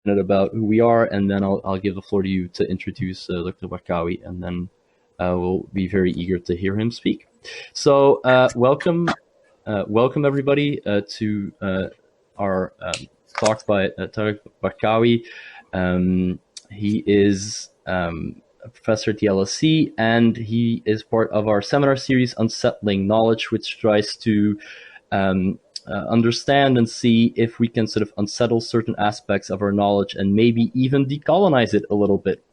about who we are, and then I'll give the floor to you to introduce Dr. Barkawi, and then we'll be very eager to hear him speak. So welcome everybody to our talk by Tarak Barkawi. He is a professor at the LSE, and he is part of our seminar series Unsettling Knowledge, which tries to understand and see if we can sort of unsettle certain aspects of our knowledge and maybe even decolonize it a little bit.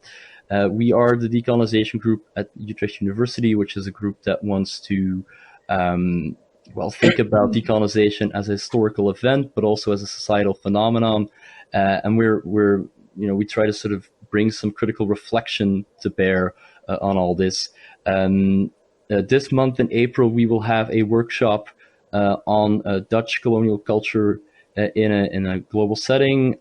We are the Decolonisation group at Utrecht University, which is a group that wants to think about decolonization as a historical event, but also as a societal phenomenon. And we try to sort of bring some critical reflection to bear on all this. This month in April, we will have a workshop on Dutch colonial culture in a global setting,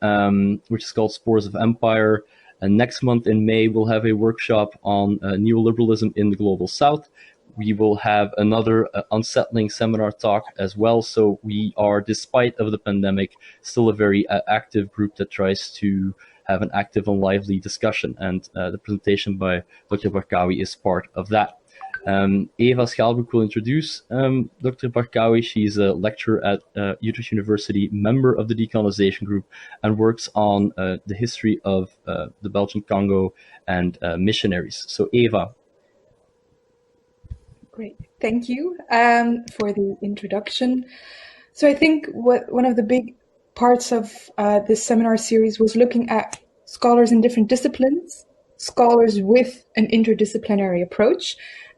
which is called Spores of Empire. And next month in May, we'll have a workshop on neoliberalism in the Global South. We will have another unsettling seminar talk as well. So we are, despite of the pandemic, still a very active group that tries to have an active and lively discussion. And the presentation by Dr. Barkawi is part of that. Eva Schaalbroek will introduce Dr. Barkawi. She's a lecturer at Utrecht University, member of the Decolonisation group, and works on the history of the Belgian Congo and missionaries. So Eva. Great, thank you for the introduction. So I think one of the big parts of this seminar series was looking at scholars in different disciplines, scholars with an interdisciplinary approach.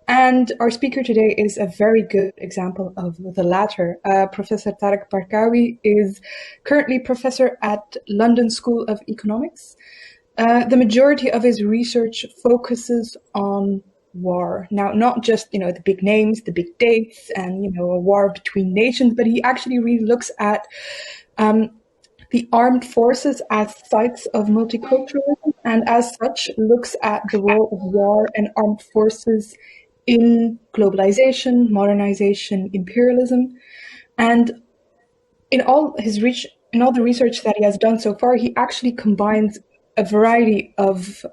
And our speaker today is a very good example of the latter. Professor Tarak Barkawi is currently professor at London School of Economics. The majority of his research focuses on war. Now, not just, the big names, the big dates, and, a war between nations, but he actually really looks at the armed forces as sites of multiculturalism, and as such looks at the role of war and armed forces in globalisation, modernization, imperialism. And in all the research that he has done so far, he actually combines a variety of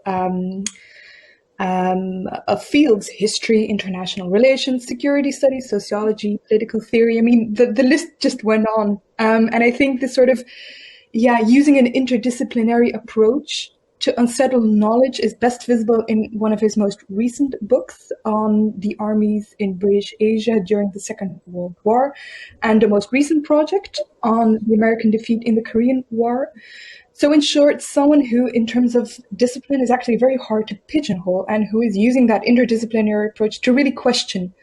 fields: history, international relations, security studies, sociology, political theory. I mean, the list just went on. And I think this sort of, using an interdisciplinary approach to unsettle knowledge is best visible in one of his most recent books on the armies in British Asia during the Second World War, and the most recent project on the American defeat in the Korean War. So in short, someone who, in terms of discipline, is actually very hard to pigeonhole, and who is using that interdisciplinary approach to really question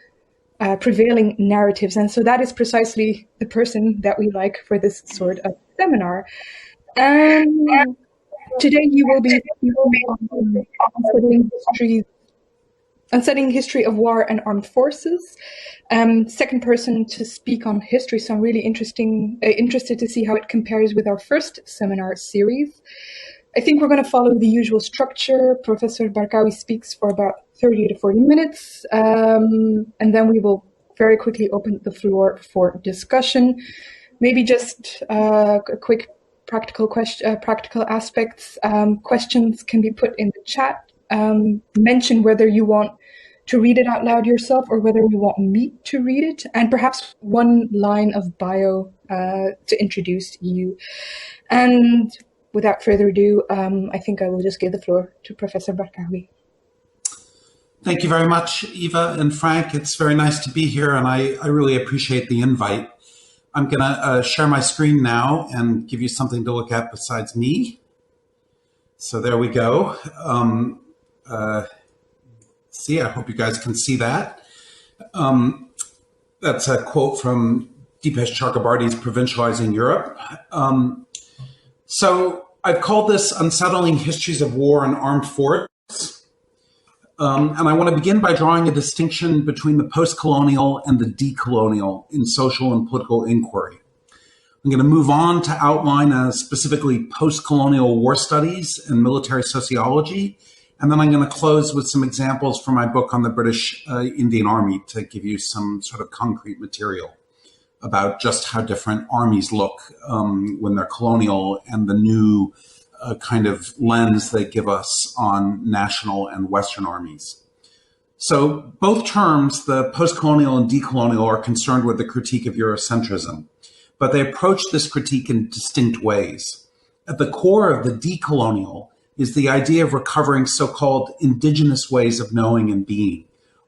prevailing narratives. And so that is precisely the person that we like for this sort of seminar. Today you will be unsettling history of war and armed forces. Second person to speak on history, so I'm really interested to see how it compares with our first seminar series. I think we're going to follow the usual structure. Professor Barkawi speaks for about 30 to 40 minutes, and then we will very quickly open the floor for discussion. Maybe just a quick practical aspects. Questions can be put in the chat. Mention whether you want to read it out loud yourself or whether you want me to read it, and perhaps one line of bio to introduce you. And without further ado, I think I will just give the floor to Professor Barkawi. Thank you very much, Eva and Frank. It's very nice to be here, and I really appreciate the invite. I'm going to share my screen now and give you something to look at besides me. So there we go. I hope you guys can see that. That's a quote from Dipesh Chakrabarty's Provincializing Europe. So I've called this Unsettling Histories of War and Armed Force. And I want to begin by drawing a distinction between the postcolonial and the decolonial in social and political inquiry. I'm going to move on to outline specifically postcolonial war studies and military sociology. And then I'm going to close with some examples from my book on the British Indian Army to give you some sort of concrete material about just how different armies look when they're colonial and the new kind of lens they give us on national and Western armies. So both terms, the postcolonial and decolonial, are concerned with the critique of Eurocentrism, but they approach this critique in distinct ways. At the core of the decolonial is the idea of recovering so-called indigenous ways of knowing and being,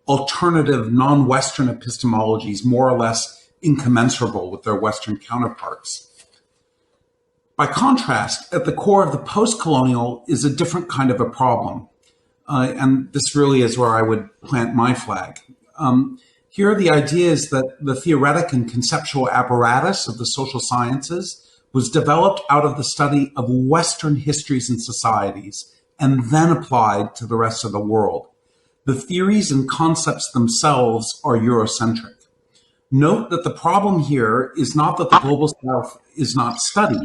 alternative non-Western epistemologies more or less incommensurable with their Western counterparts. By contrast, at the core of the postcolonial is a different kind of a problem. And this really is where I would plant my flag. Here the idea is that the theoretic and conceptual apparatus of the social sciences was developed out of the study of Western histories and societies and then applied to the rest of the world. The theories and concepts themselves are Eurocentric. Note that the problem here is not that the Global South is not studied.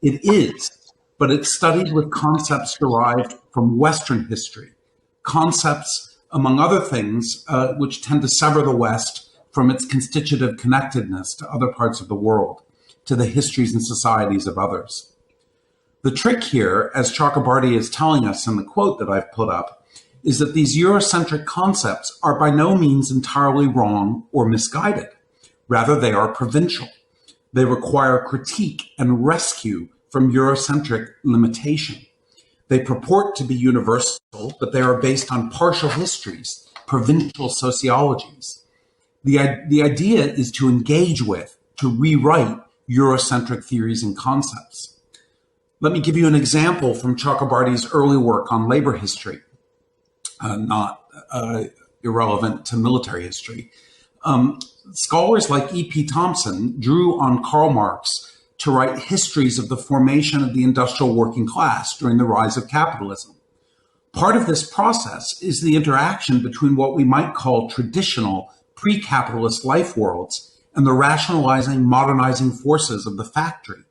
It is, but it's studied with concepts derived from Western history, concepts, among other things, which tend to sever the West from its constitutive connectedness to other parts of the world, to the histories and societies of others. The trick here, as Chakrabarty is telling us in the quote that I've put up, is that these Eurocentric concepts are by no means entirely wrong or misguided. Rather, they are provincial. They require critique and rescue from Eurocentric limitation. They purport to be universal, but they are based on partial histories, provincial sociologies. The idea is to engage with, to rewrite Eurocentric theories and concepts. Let me give you an example from Chakrabarty's early work on labor history, not irrelevant to military history. Scholars like E.P. Thompson drew on Karl Marx to write histories of the formation of the industrial working class during the rise of capitalism. Part of this process is the interaction between what we might call traditional pre-capitalist life worlds and the rationalizing, modernizing forces of the factory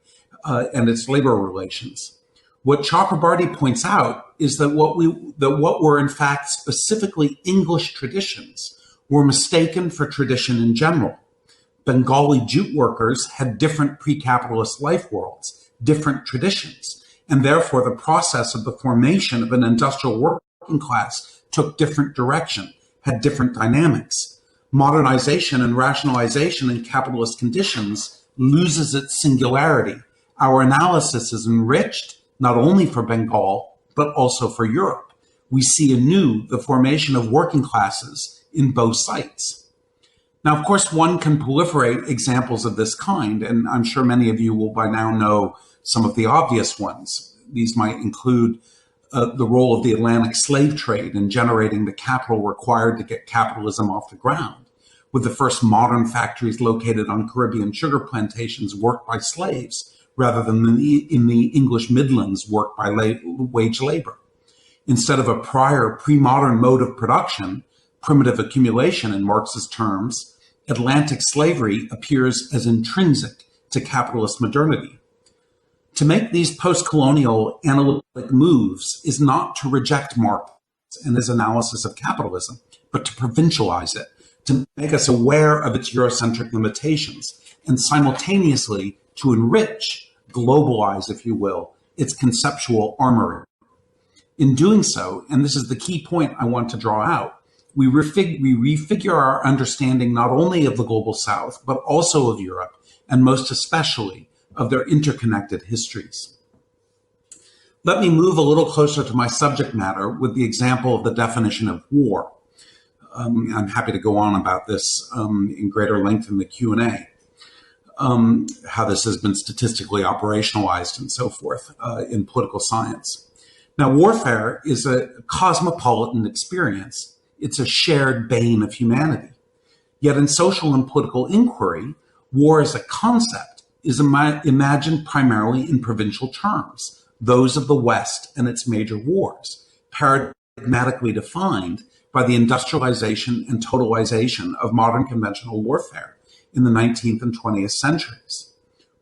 and its labor relations. What Chakrabarty points out is that what were in fact specifically English traditions were mistaken for tradition in general. Bengali jute workers had different pre-capitalist life worlds, different traditions, and therefore the process of the formation of an industrial working class took different direction, had different dynamics. Modernization and rationalization in capitalist conditions loses its singularity. Our analysis is enriched not only for Bengal, but also for Europe. We see anew the formation of working classes in both sites. Now, of course, one can proliferate examples of this kind, and I'm sure many of you will by now know some of the obvious ones. These might include the role of the Atlantic slave trade in generating the capital required to get capitalism off the ground, with the first modern factories located on Caribbean sugar plantations worked by slaves rather than in the English Midlands worked by wage labor. Instead of a prior pre-modern mode of production, primitive accumulation in Marx's terms, Atlantic slavery appears as intrinsic to capitalist modernity. To make these post-colonial analytic moves is not to reject Marx and his analysis of capitalism, but to provincialize it, to make us aware of its Eurocentric limitations, and simultaneously to enrich, globalize, if you will, its conceptual armory. In doing so, and this is the key point I want to draw out, we refigure our understanding not only of the Global South, but also of Europe, and most especially of their interconnected histories. Let me move a little closer to my subject matter with the example of the definition of war. I'm happy to go on about this in greater length in the Q&A, how this has been statistically operationalized and so forth in political science. Now, warfare is a cosmopolitan experience. It's a shared bane of humanity. Yet in social and political inquiry, war as a concept is imagined primarily in provincial terms, those of the West and its major wars, paradigmatically defined by the industrialization and totalization of modern conventional warfare in the 19th and 20th centuries.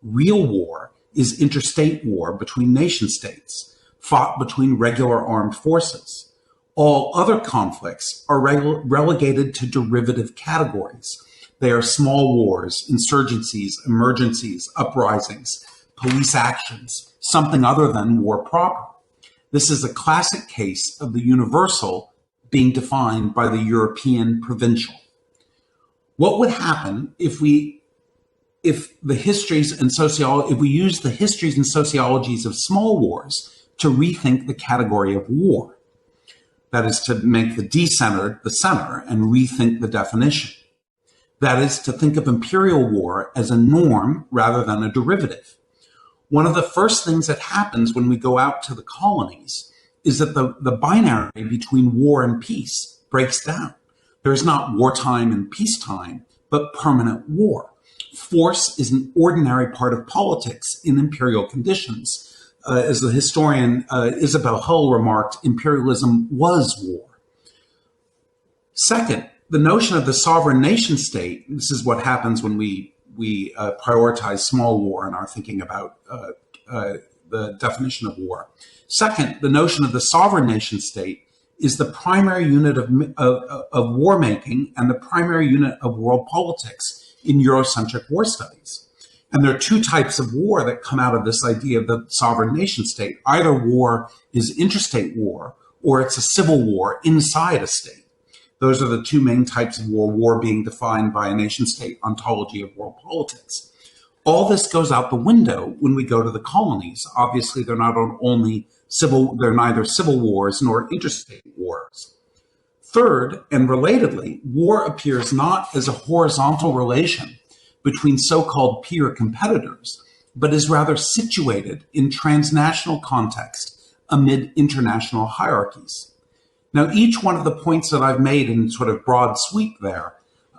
Real war is interstate war between nation states, fought between regular armed forces. All other conflicts are relegated to derivative categories. They are small wars, insurgencies, emergencies, uprisings, police actions, something other than war proper. This is a classic case of the universal being defined by the European provincial. What would happen if we use the histories and sociologies of small wars to rethink the category of war? That is, to make the decentered the center and rethink the definition. That is, to think of imperial war as a norm rather than a derivative. One of the first things that happens when we go out to the colonies is that the binary between war and peace breaks down. There is not wartime and peacetime, but permanent war. Force is an ordinary part of politics in imperial conditions. As the historian Isabel Hull remarked, imperialism was war. Second, the notion of the sovereign nation state, this is what happens when we prioritize small war in our thinking about the definition of war. Second, the notion of the sovereign nation state is the primary unit of war making and the primary unit of world politics in Eurocentric war studies. And there are two types of war that come out of this idea of the sovereign nation state. Either war is interstate war, or it's a civil war inside a state. Those are the two main types of war being defined by a nation-state ontology of world politics. All this goes out the window when we go to the colonies. Obviously, they're they're neither civil wars nor interstate wars. Third, and relatedly, war appears not as a horizontal relation between so-called peer competitors, but is rather situated in transnational context amid international hierarchies. Now, each one of the points that I've made in sort of broad sweep there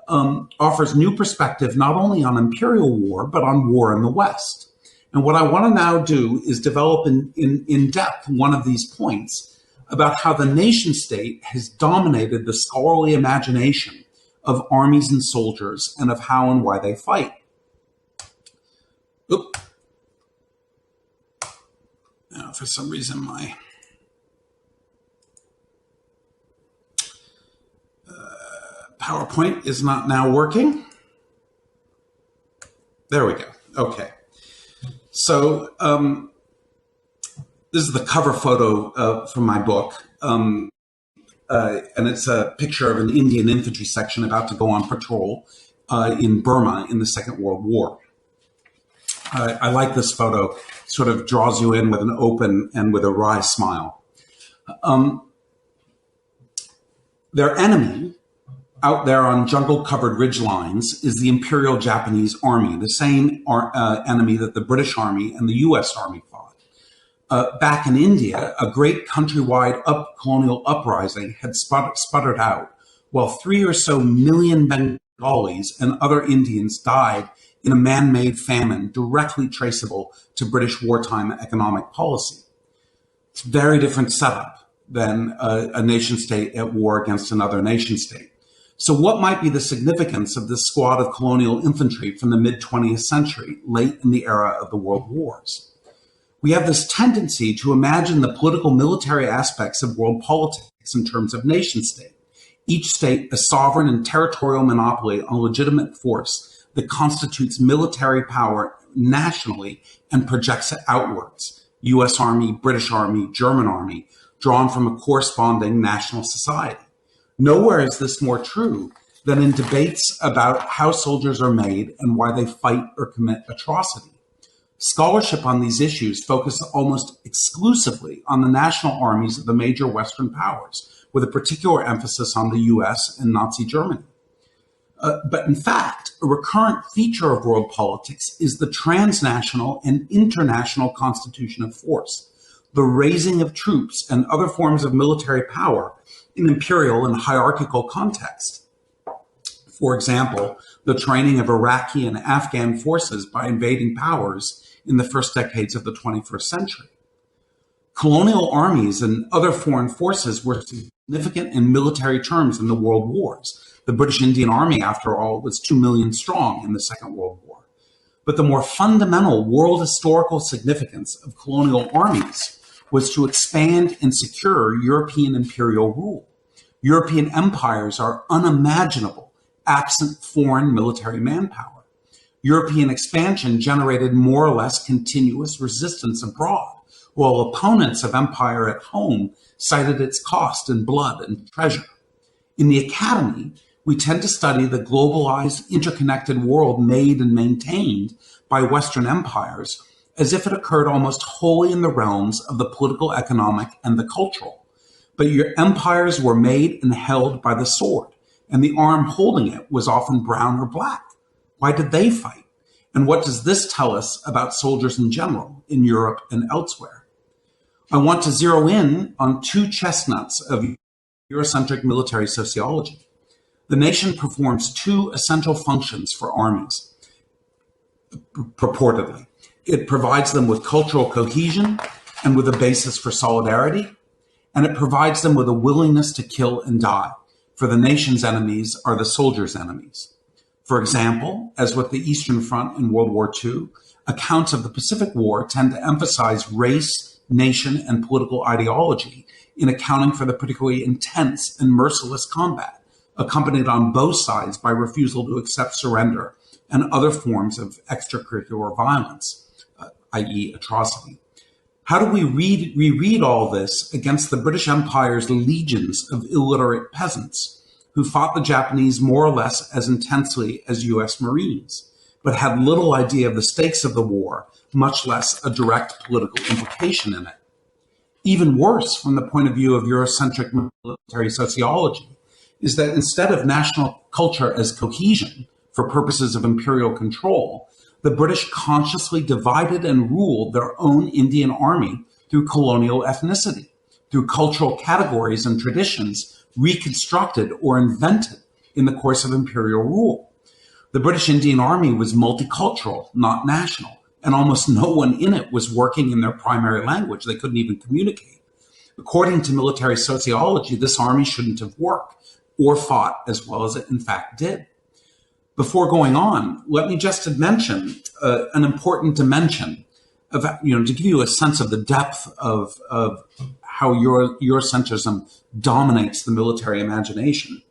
offers new perspective not only on imperial war, but on war in the West. And what I want to now do is develop in depth one of these points about how the nation state has dominated the scholarly imagination of armies and soldiers and of how and why they fight. Oop. Now, for some reason, my PowerPoint is not now working. There we go. Okay. So this is the cover photo from my book. And it's a picture of an Indian infantry section about to go on patrol in Burma in the Second World War. I like this photo. It sort of draws you in with an open and with a wry smile. Their enemy out there on jungle-covered ridgelines is the Imperial Japanese Army, the same enemy that the British Army and the U.S. Army fought. Back in India, a great countrywide colonial uprising had sputtered out, while 3 or so million Bengalis and other Indians died in a man-made famine directly traceable to British wartime economic policy. It's a very different setup than a nation-state at war against another nation-state. So what might be the significance of this squad of colonial infantry from the mid-20th century, late in the era of the world wars? We have this tendency to imagine the political military aspects of world politics in terms of nation state, each state a sovereign and territorial monopoly on legitimate force that constitutes military power nationally and projects it outwards, US Army, British Army, German Army, drawn from a corresponding national society. Nowhere is this more true than in debates about how soldiers are made and why they fight or commit atrocity. Scholarship on these issues focuses almost exclusively on the national armies of the major Western powers, with a particular emphasis on the US and Nazi Germany. But in fact, a recurrent feature of world politics is the transnational and international constitution of force, the raising of troops and other forms of military power in imperial and hierarchical context. For example, the training of Iraqi and Afghan forces by invading powers in the first decades of the 21st century. Colonial armies and other foreign forces were significant in military terms in the world wars. The British Indian Army, after all, was 2 million strong in the Second World War. But the more fundamental world historical significance of colonial armies was to expand and secure European imperial rule. European empires are unimaginable absent foreign military manpower. European expansion generated more or less continuous resistance abroad, while opponents of empire at home cited its cost in blood and treasure. In the academy, we tend to study the globalized, interconnected world made and maintained by Western empires as if it occurred almost wholly in the realms of the political, economic, and the cultural. But your empires were made and held by the sword, and the arm holding it was often brown or black. Why did they fight? And what does this tell us about soldiers in general in Europe and elsewhere? I want to zero in on two chestnuts of Eurocentric military sociology. The nation performs two essential functions for armies, purportedly. It provides them with cultural cohesion and with a basis for solidarity, and it provides them with a willingness to kill and die, for the nation's enemies are the soldiers' enemies. For example, as with the Eastern Front in World War II, accounts of the Pacific War tend to emphasize race, nation, and political ideology in accounting for the particularly intense and merciless combat, accompanied on both sides by refusal to accept surrender and other forms of extracurricular violence, i.e. atrocity. How do we reread all this against the British Empire's legions of illiterate peasants who fought the Japanese more or less as intensely as US Marines, but had little idea of the stakes of the war, much less a direct political implication in it? Even worse, from the point of view of Eurocentric military sociology, is that instead of national culture as cohesion for purposes of imperial control, the British consciously divided and ruled their own Indian army through colonial ethnicity, through cultural categories and traditions reconstructed or invented in the course of imperial rule. The British Indian Army was multicultural, not national, and almost no one in it was working in their primary language. They couldn't even communicate. According to military sociology, this army shouldn't have worked or fought as well as it in fact did. Before going on, let me just mention an important dimension of, to give you a sense of the depth of how Eurocentrism dominates the military imagination.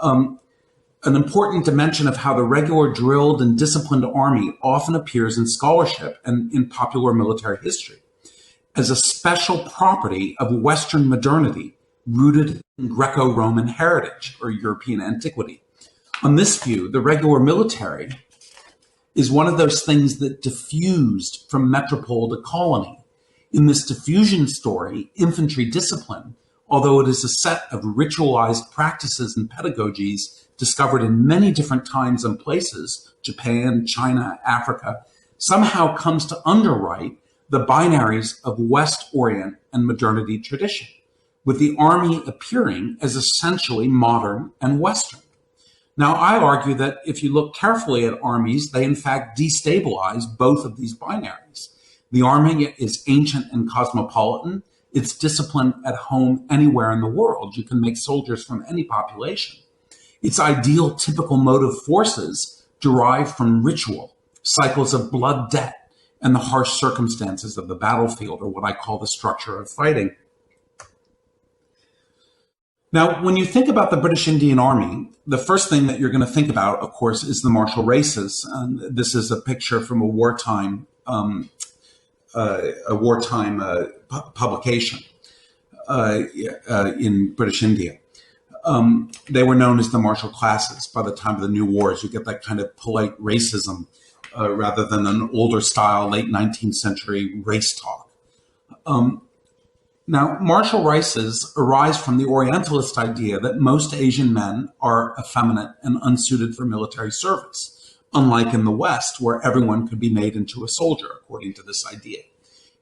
An important dimension of how the regular drilled and disciplined army often appears in scholarship and in popular military history as a special property of Western modernity rooted in Greco-Roman heritage or European antiquity. On this view, the regular military is one of those things that diffused from metropole to colony. In this diffusion story, infantry discipline, although it is a set of ritualized practices and pedagogies discovered in many different times and places, Japan, China, Africa, somehow comes to underwrite the binaries of West, Orient, and modernity tradition, with the army appearing as essentially modern and Western. Now, I argue that if you look carefully at armies, they in fact destabilize both of these binaries. The army is ancient and cosmopolitan. It's disciplined at home anywhere in the world. You can make soldiers from any population. Its ideal typical motive forces derive from ritual, cycles of blood debt, and the harsh circumstances of the battlefield, or what I call the structure of fighting. Now, when you think about the British Indian Army, the first thing that you're going to think about, of course, is the martial races. And this is a picture from a wartime publication in British India. They were known as the martial classes. By the time of the New Wars, you get that kind of polite racism rather than an older style, late 19th century race talk. Now, martial races arise from the Orientalist idea that most Asian men are effeminate and unsuited for military service, unlike in the West, where everyone could be made into a soldier, according to this idea.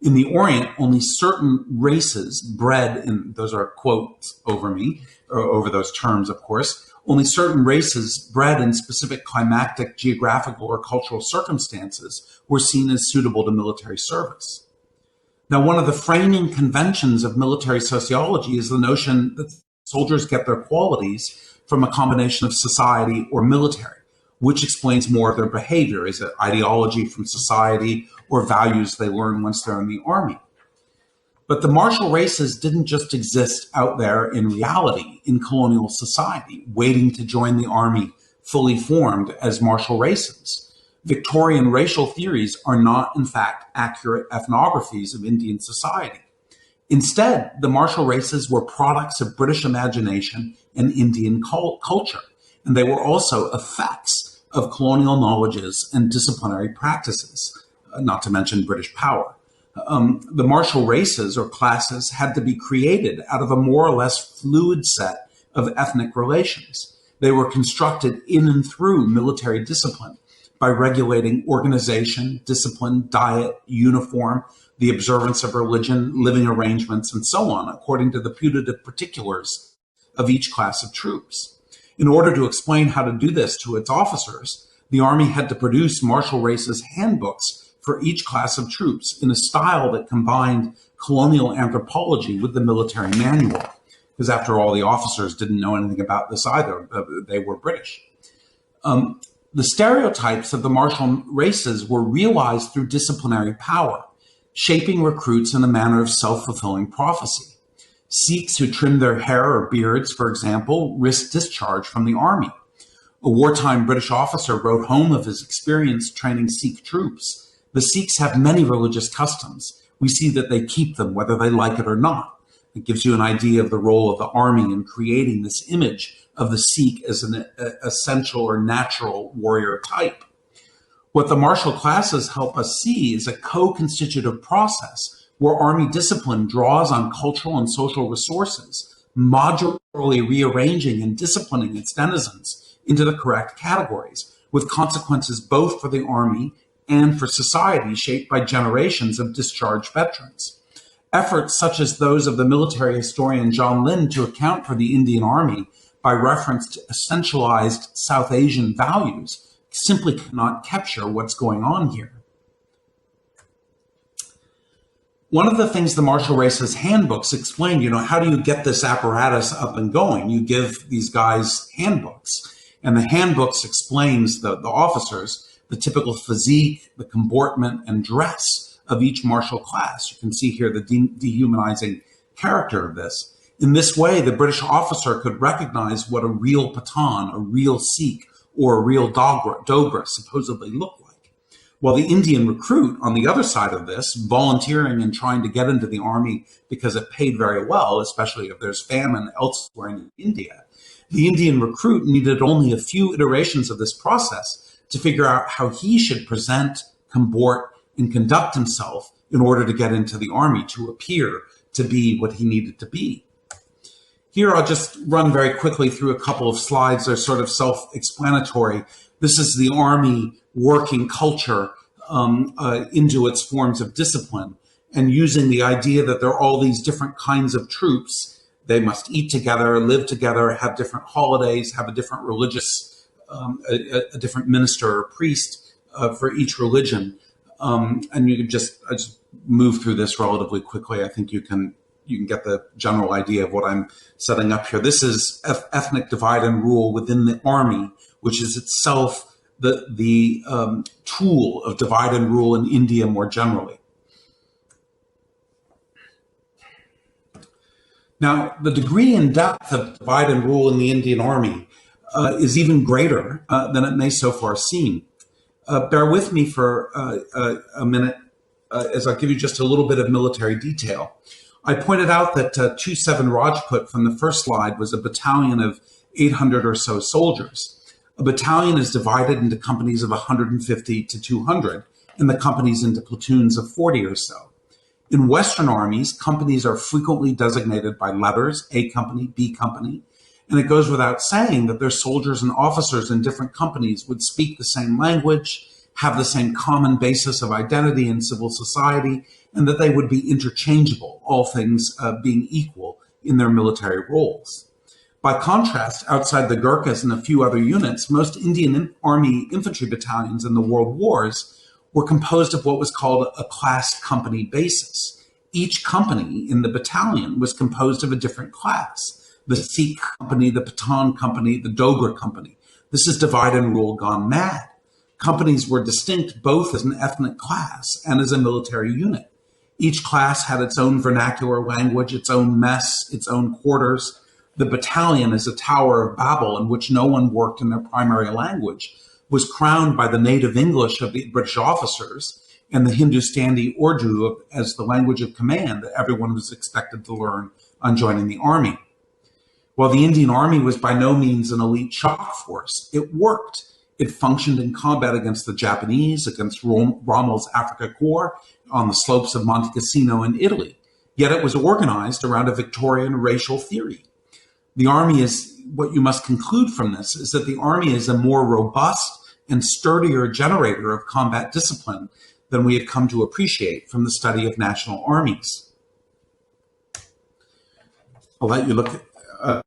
In the Orient, only certain races bred in, those are quotes over me, or over those terms, of course, only certain races bred in specific climactic, geographical, or cultural circumstances were seen as suitable to military service. Now, one of the framing conventions of military sociology is the notion that soldiers get their qualities from a combination of society or military, which explains more of their behavior. Is it ideology from society or values they learn once they're in the army? But the martial races didn't just exist out there in reality in colonial society, waiting to join the army fully formed as martial races. Victorian racial theories are not, in fact, accurate ethnographies of Indian society. Instead, the martial races were products of British imagination and Indian culture, and they were also effects of colonial knowledges and disciplinary practices, not to mention British power. The martial races or classes had to be created out of a more or less fluid set of ethnic relations. They were constructed in and through military discipline by regulating organization, discipline, diet, uniform, the observance of religion, living arrangements, and so on, according to the putative particulars of each class of troops. In order to explain how to do this to its officers, the Army had to produce martial races handbooks for each class of troops in a style that combined colonial anthropology with the military manual, because after all, the officers didn't know anything about this either. They were British. The stereotypes of the martial races were realized through disciplinary power, shaping recruits in a manner of self-fulfilling prophecy. Sikhs who trimmed their hair or beards, for example, risked discharge from the army. A wartime British officer wrote home of his experience training Sikh troops. The Sikhs have many religious customs. We see that they keep them whether they like it or not. It gives you an idea of the role of the army in creating this image of the Sikh as an essential or natural warrior type. What the martial classes help us see is a co-constitutive process where army discipline draws on cultural and social resources, modularly rearranging and disciplining its denizens into the correct categories, with consequences both for the army and for society shaped by generations of discharged veterans. Efforts such as those of the military historian John Lynn to account for the Indian Army by reference to essentialized South Asian values simply cannot capture what's going on here. One of the things the martial races handbooks explain, how do you get this apparatus up and going? You give these guys handbooks, and the handbooks explains the officers the typical physique, the comportment, and dress of each martial class. You can see here the dehumanizing character of this. In this way, the British officer could recognize what a real Pathan, a real Sikh, or a real Dogra supposedly looked like. While the Indian recruit, on the other side of this, volunteering and trying to get into the army because it paid very well, especially if there's famine elsewhere in India, the Indian recruit needed only a few iterations of this process to figure out how he should present, comport, and conduct himself in order to get into the army, to appear to be what he needed to be. Here, I'll just run very quickly through a couple of slides. They're sort of self-explanatory. This is the army working culture into its forms of discipline, and using the idea that there are all these different kinds of troops. They must eat together, live together, have different holidays, have a different religious, a different minister or priest for each religion. And you can I just move through this relatively quickly. I think you can get the general idea of what I'm setting up here. This is ethnic divide and rule within the army, which is itself the tool of divide and rule in India more generally. Now, the degree and depth of divide and rule in the Indian army is even greater than it may so far seem. Bear with me for a minute as I give you just a little bit of military detail. I pointed out that 27 Rajput from the first slide was a battalion of 800 or so soldiers. A battalion is divided into companies of 150 to 200, and the companies into platoons of 40 or so. In Western armies, companies are frequently designated by letters, A company, B company, and it goes without saying that their soldiers and officers in different companies would speak the same language, have the same common basis of identity in civil society, and that they would be interchangeable, all things being equal in their military roles. By contrast, outside the Gurkhas and a few other units, most Indian Army infantry battalions in the World Wars were composed of what was called a class company basis. Each company in the battalion was composed of a different class: the Sikh company, the Pathan company, the Dogra company. This is divide and rule gone mad. Companies were distinct both as an ethnic class and as a military unit. Each class had its own vernacular language, its own mess, its own quarters. The battalion is a Tower of Babel in which no one worked in their primary language, was crowned by the native English of the British officers and the Hindustani Urdu as the language of command that everyone was expected to learn on joining the army. While the Indian Army was by no means an elite shock force, it worked. It functioned in combat against the Japanese, against Rommel's Afrika Korps on the slopes of Monte Cassino in Italy. Yet it was organized around a Victorian racial theory. The army is, what you must conclude from this, is that the army is a more robust and sturdier generator of combat discipline than we have come to appreciate from the study of national armies. I'll let you look at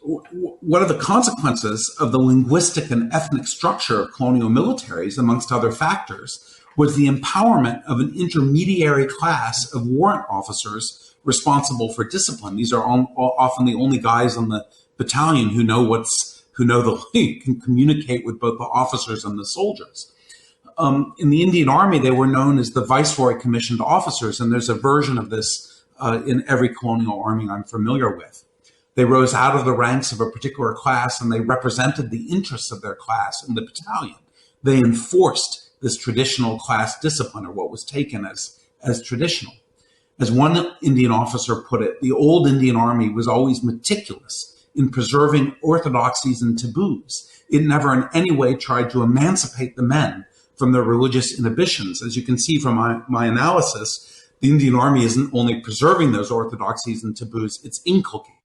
what are the consequences of the linguistic and ethnic structure of colonial militaries, amongst other factors, was the empowerment of an intermediary class of warrant officers responsible for discipline. These are often the only guys on the battalion who know can communicate with both the officers and the soldiers. In the Indian Army, they were known as the Viceroy commissioned officers, and there's a version of this in every colonial army I'm familiar with. They rose out of the ranks of a particular class, and they represented the interests of their class in the battalion. They enforced this traditional class discipline, or what was taken as traditional. As one Indian officer put it, the old Indian Army was always meticulous in preserving orthodoxies and taboos. It never in any way tried to emancipate the men from their religious inhibitions. As you can see from my analysis, the Indian Army isn't only preserving those orthodoxies and taboos, it's inculcating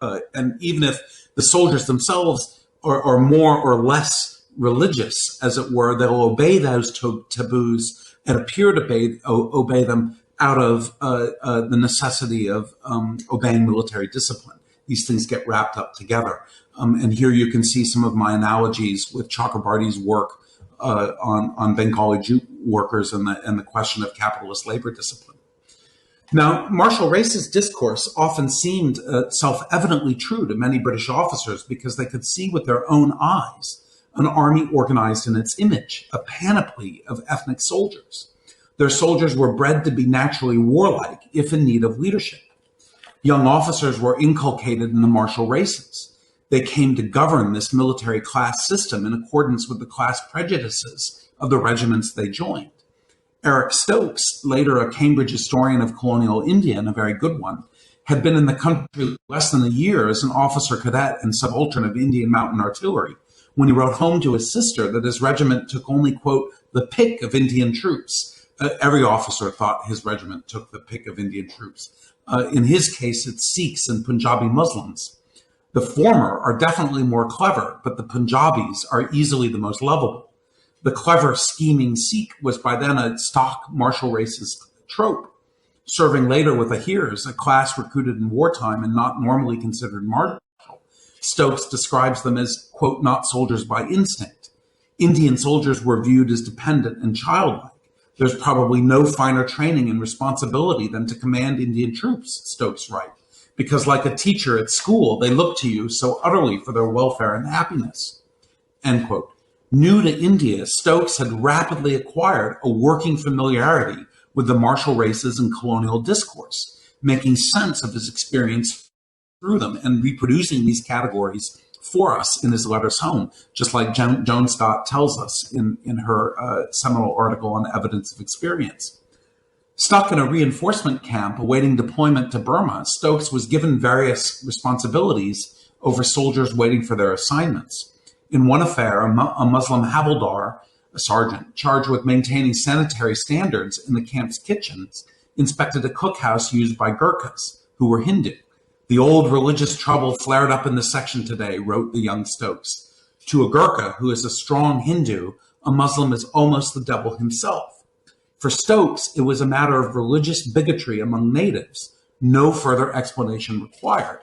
them. And even if the soldiers themselves are more or less religious, as it were, they'll obey those taboos and appear to obey them out of the necessity of obeying military discipline. These things get wrapped up together. And here you can see some of my analogies with Chakrabarty's work on Bengali Jute workers and the question of capitalist labor discipline. Now, martial racist discourse often seemed self-evidently true to many British officers because they could see with their own eyes an army organized in its image, a panoply of ethnic soldiers. Their soldiers were bred to be naturally warlike, if in need of leadership. Young officers were inculcated in the martial races. They came to govern this military class system in accordance with the class prejudices of the regiments they joined. Eric Stokes, later a Cambridge historian of colonial India and a very good one, had been in the country less than a year as an officer cadet and subaltern of Indian Mountain Artillery when he wrote home to his sister that his regiment took only, quote, the pick of Indian troops. Every officer thought his regiment took the pick of Indian troops. In his case, it's Sikhs and Punjabi Muslims. The former are definitely more clever, but the Punjabis are easily the most lovable. The clever, scheming Sikh was by then a stock martial racist trope, serving later with Ahirs, a class recruited in wartime and not normally considered martial. Stokes describes them as, quote, not soldiers by instinct. Indian soldiers were viewed as dependent and childlike. There's probably no finer training and responsibility than to command Indian troops, Stokes writes, because like a teacher at school, they look to you so utterly for their welfare and happiness, end quote. New to India, Stokes had rapidly acquired a working familiarity with the martial races and colonial discourse, making sense of his experience through them and reproducing these categories for us in his letters home, just like Joan Scott tells us in her seminal article on evidence of experience. Stuck in a reinforcement camp awaiting deployment to Burma, Stokes was given various responsibilities over soldiers waiting for their assignments. In one affair, a Muslim havildar, a sergeant, charged with maintaining sanitary standards in the camp's kitchens, inspected a cookhouse used by Gurkhas, who were Hindu. The old religious trouble flared up in the section today, wrote the young Stokes. To a Gurkha, who is a strong Hindu, a Muslim is almost the devil himself. For Stokes, it was a matter of religious bigotry among natives. No further explanation required.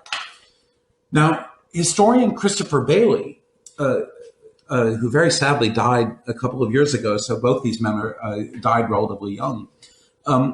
Now, historian Christopher Bailey, who very sadly died a couple of years ago, so both these men died relatively young.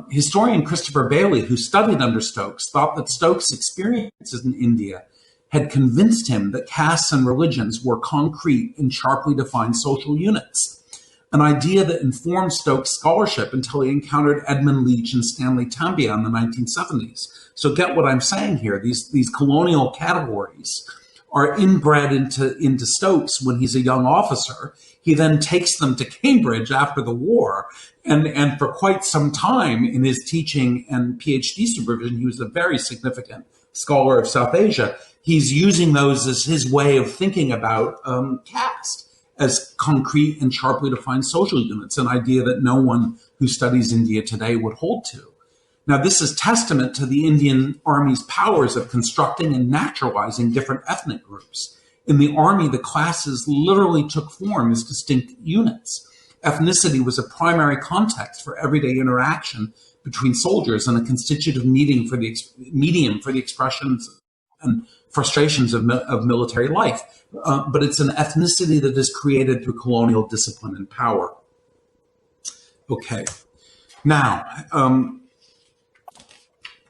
Historian Christopher Bailey, who studied under Stokes, thought that Stokes' experiences in India had convinced him that castes and religions were concrete and sharply defined social units, an idea that informed Stokes' scholarship until he encountered Edmund Leach and Stanley Tambia in the 1970s. So get what I'm saying here. These colonial categories are inbred into Stokes when he's a young officer. He then takes them to Cambridge after the war. And for quite some time in his teaching and PhD supervision, he was a very significant scholar of South Asia. He's using those as his way of thinking about caste as concrete and sharply defined social units, an idea that no one who studies India today would hold to. Now, this is testament to the Indian Army's powers of constructing and naturalizing different ethnic groups. In the Army, the classes literally took form as distinct units. Ethnicity was a primary context for everyday interaction between soldiers and a constitutive medium for the expressions and frustrations of military life. But it's an ethnicity that is created through colonial discipline and power. Okay. Now,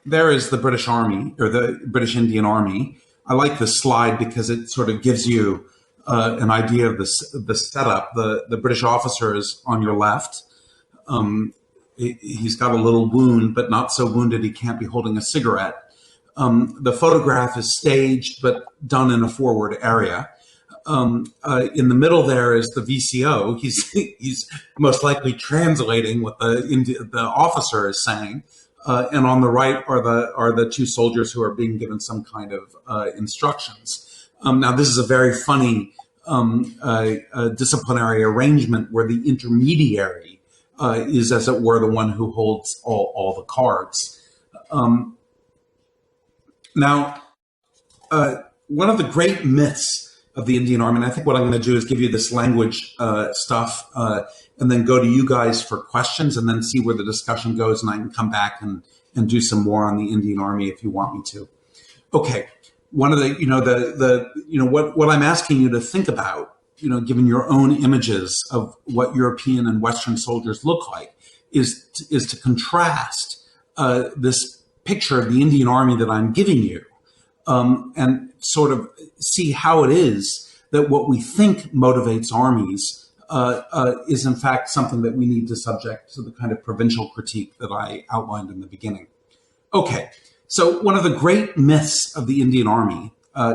there is the British Army, or the British Indian Army. I like this slide because it sort of gives you an idea of the setup. The British officer is on your left. He's got a little wound, but not so wounded he can't be holding a cigarette. The photograph is staged, but done in a forward area. In the middle there is the VCO. He's most likely translating what the officer is saying. And on the right are the two soldiers who are being given some kind of instructions. Now, this is a very funny disciplinary arrangement where the intermediary is, as it were, the one who holds all the cards. Now, one of the great myths of the Indian Army, and I think what I'm going to do is give you this language stuff and then go to you guys for questions and then see where the discussion goes, and I can come back and do some more on the Indian Army if you want me to. Okay, one of what I'm asking you to think about, given your own images of what European and Western soldiers look like, is to contrast this picture of the Indian Army that I'm giving you and sort of see how it is that what we think motivates armies is in fact something that we need to subject to the kind of provincial critique that I outlined in the beginning. Okay, so one of the great myths of the Indian Army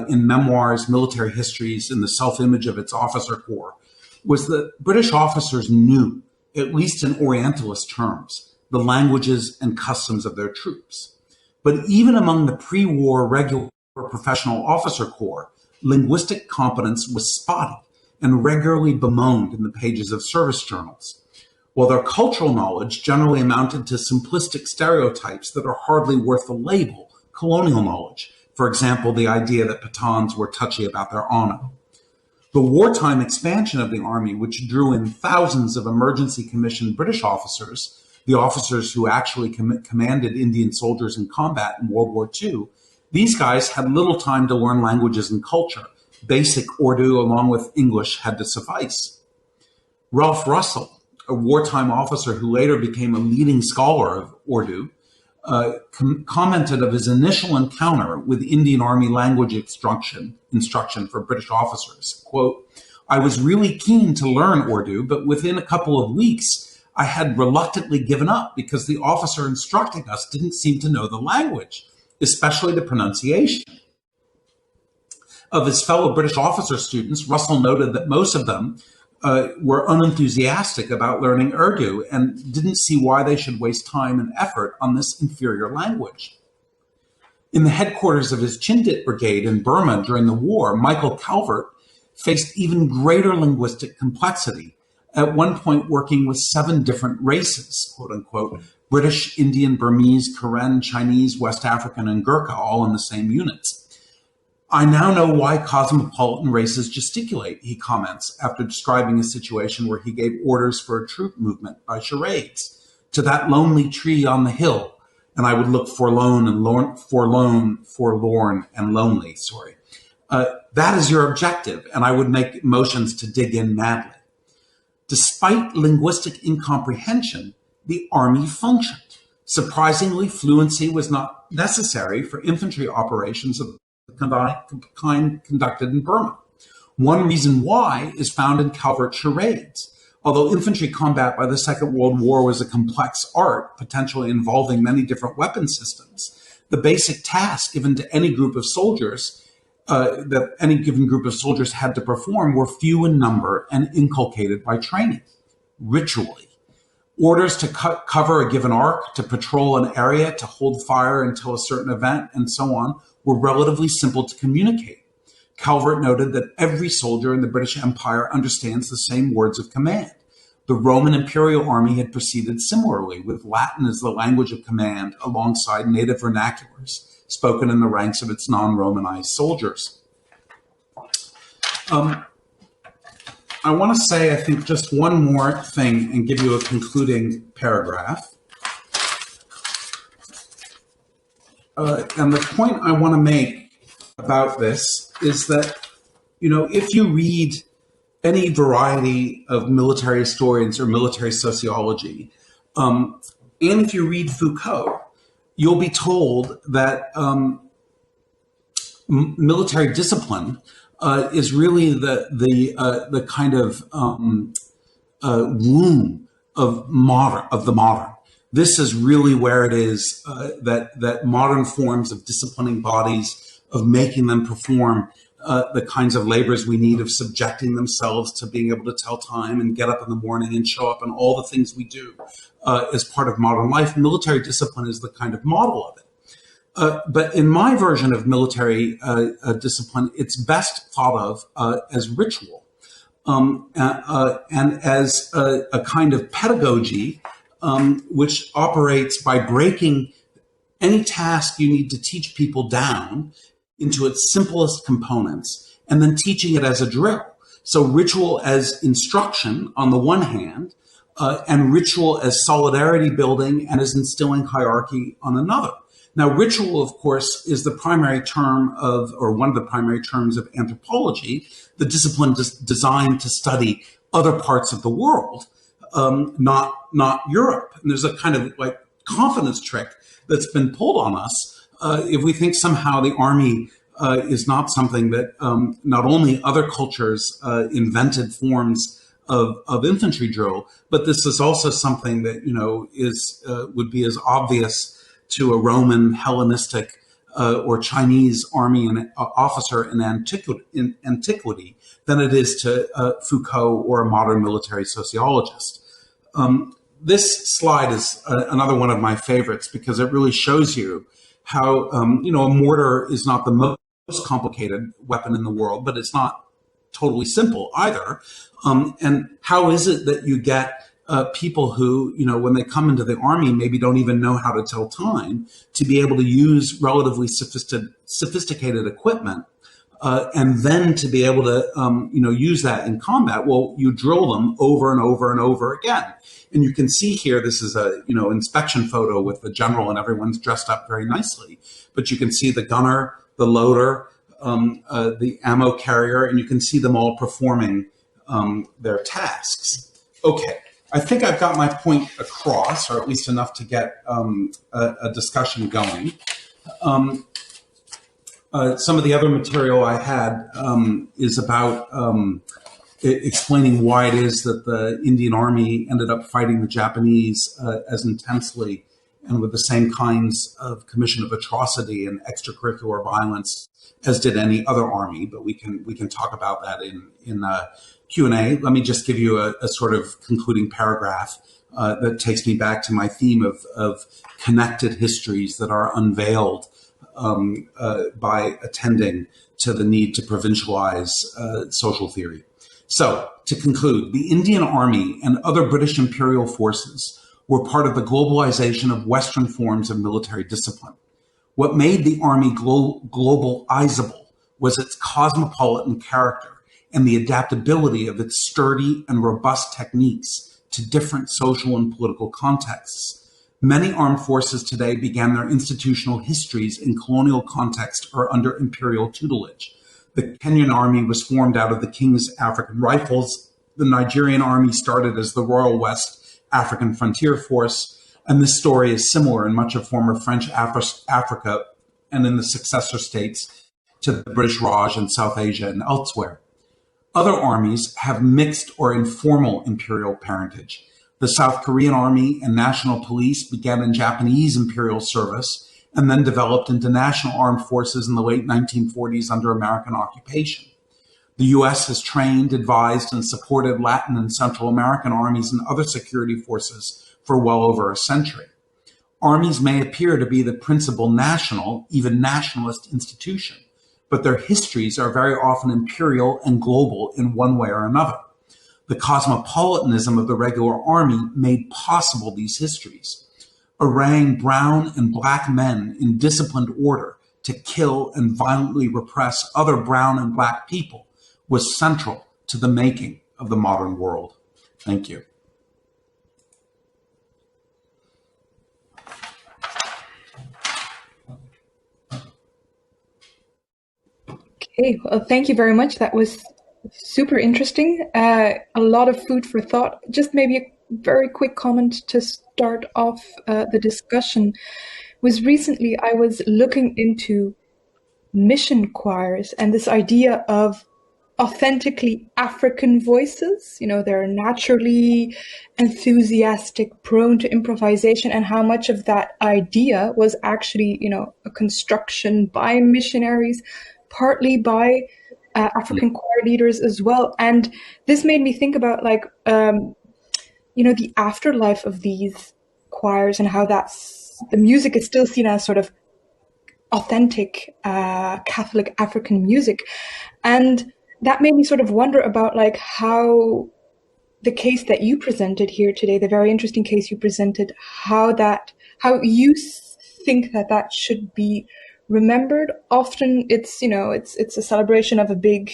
in memoirs, military histories, in the self-image of its officer corps was that British officers knew, at least in Orientalist terms, the languages and customs of their troops. But even among the pre-war regular professional officer corps, linguistic competence was spotty and regularly bemoaned in the pages of service journals, while their cultural knowledge generally amounted to simplistic stereotypes that are hardly worth the label colonial knowledge. For example, the idea that Pathans were touchy about their honor. The wartime expansion of the Army, which drew in thousands of emergency commissioned British officers, the officers who actually commanded Indian soldiers in combat in World War II, these guys had little time to learn languages and culture. Basic Urdu along with English had to suffice. Ralph Russell, a wartime officer who later became a leading scholar of Urdu, commented of his initial encounter with Indian Army language instruction for British officers. Quote, "I was really keen to learn Urdu, but within a couple of weeks, I had reluctantly given up because the officer instructing us didn't seem to know the language, especially the pronunciation." Of his fellow British officer students, Russell noted that most of them were unenthusiastic about learning Urdu and didn't see why they should waste time and effort on this inferior language. In the headquarters of his Chindit brigade in Burma during the war, Michael Calvert faced even greater linguistic complexity, at one point working with 7 different races, quote unquote, British, Indian, Burmese, Karen, Chinese, West African, and Gurkha, all in the same units. "I now know why cosmopolitan races gesticulate," he comments, after describing a situation where he gave orders for a troop movement by charades. "To that lonely tree on the hill, and I would look forlorn and lonely. That is your objective, and I would make motions to dig in madly." Despite linguistic incomprehension, the Army functioned. Surprisingly, fluency was not necessary for infantry operations of the kind conducted in Burma. One reason why is found in Calvert charades. Although infantry combat by the Second World War was a complex art, potentially involving many different weapon systems, the basic task given to any group of soldiers that any given group of soldiers had to perform were few in number and inculcated by training, ritually. Orders to cover a given arc, to patrol an area, to hold fire until a certain event, and so on, were relatively simple to communicate. Calvert noted that every soldier in the British Empire understands the same words of command. The Roman imperial army had proceeded similarly, with Latin as the language of command alongside native vernaculars spoken in the ranks of its non-Romanized soldiers. I want to say, I think, just one more thing and give you a concluding paragraph. And the point I want to make about this is that, if you read any variety of military historians or military sociology, and if you read Foucault, you'll be told that military discipline is really the kind of womb of the modern. This is really where it is that modern forms of disciplining bodies, of making them perform the kinds of labors we need, of subjecting themselves to being able to tell time and get up in the morning and show up and all the things we do as part of modern life. Military discipline is the kind of model of it. But in my version of military discipline, it's best thought of as ritual and as a kind of pedagogy which operates by breaking any task you need to teach people down into its simplest components and then teaching it as a drill. So ritual as instruction on the one hand, and ritual as solidarity building and as instilling hierarchy on another. Now, ritual, of course, is the primary term of, or one of the primary terms of anthropology, the discipline designed to study other parts of the world, not Europe. And there's a kind of like confidence trick that's been pulled on us if we think somehow the army is not something that not only other cultures invented forms of infantry drill, but this is also something that would be as obvious to a Roman, Hellenistic, or Chinese army and officer in antiquity than it is to Foucault or a modern military sociologist. This slide is another one of my favorites because it really shows you how a mortar is not the most complicated weapon in the world, but it's not totally simple either. And how is it that you get people who, when they come into the army, maybe don't even know how to tell time, to be able to use relatively sophisticated equipment, and then to be able to, use that in combat? Well, you drill them over and over and over again. And you can see here, this is a, inspection photo with the general and everyone's dressed up very nicely. But you can see the gunner, the loader, the ammo carrier, and you can see them all performing their tasks. Okay. I think I've got my point across, or at least enough to get a discussion going. Some of the other material I had is about explaining why it is that the Indian Army ended up fighting the Japanese as intensely and with the same kinds of commission of atrocity and extracurricular violence as did any other army. But we can talk about that in Q&A. Let me just give you a sort of concluding paragraph that takes me back to my theme of connected histories that are unveiled by attending to the need to provincialize social theory. So, to conclude, the Indian Army and other British imperial forces were part of the globalization of Western forms of military discipline. What made the Army globalizable was its cosmopolitan character and the adaptability of its sturdy and robust techniques to different social and political contexts. Many armed forces today began their institutional histories in colonial context or under imperial tutelage. The Kenyan Army was formed out of the King's African Rifles. The Nigerian Army started as the Royal West African Frontier Force. And this story is similar in much of former French Africa and in the successor states to the British Raj in South Asia and elsewhere. Other armies have mixed or informal imperial parentage. The South Korean Army and National Police began in Japanese imperial service and then developed into national armed forces in the late 1940s under American occupation. The U.S. has trained, advised, and supported Latin and Central American armies and other security forces for well over a century. Armies may appear to be the principal national, even nationalist institution, but their histories are very often imperial and global in one way or another. The cosmopolitanism of the regular army made possible these histories. Arraying brown and black men in disciplined order to kill and violently repress other brown and black people was central to the making of the modern world. Thank you. Okay, well, thank you very much. That was super interesting. A lot of food for thought. Just maybe a very quick comment to start off the discussion. Was recently I was looking into mission choirs and this idea of authentically African voices. You know, they're naturally enthusiastic, prone to improvisation, and how much of that idea was actually, you know, a construction by missionaries, partly by African choir leaders as well. And this made me think about, like, you know, the afterlife of these choirs and how the music is still seen as sort of authentic Catholic African music. And that made me sort of wonder about, like, how the case that you presented here today, the very interesting case you presented, how you think that should be remembered. Often it's, you know, it's a celebration of a big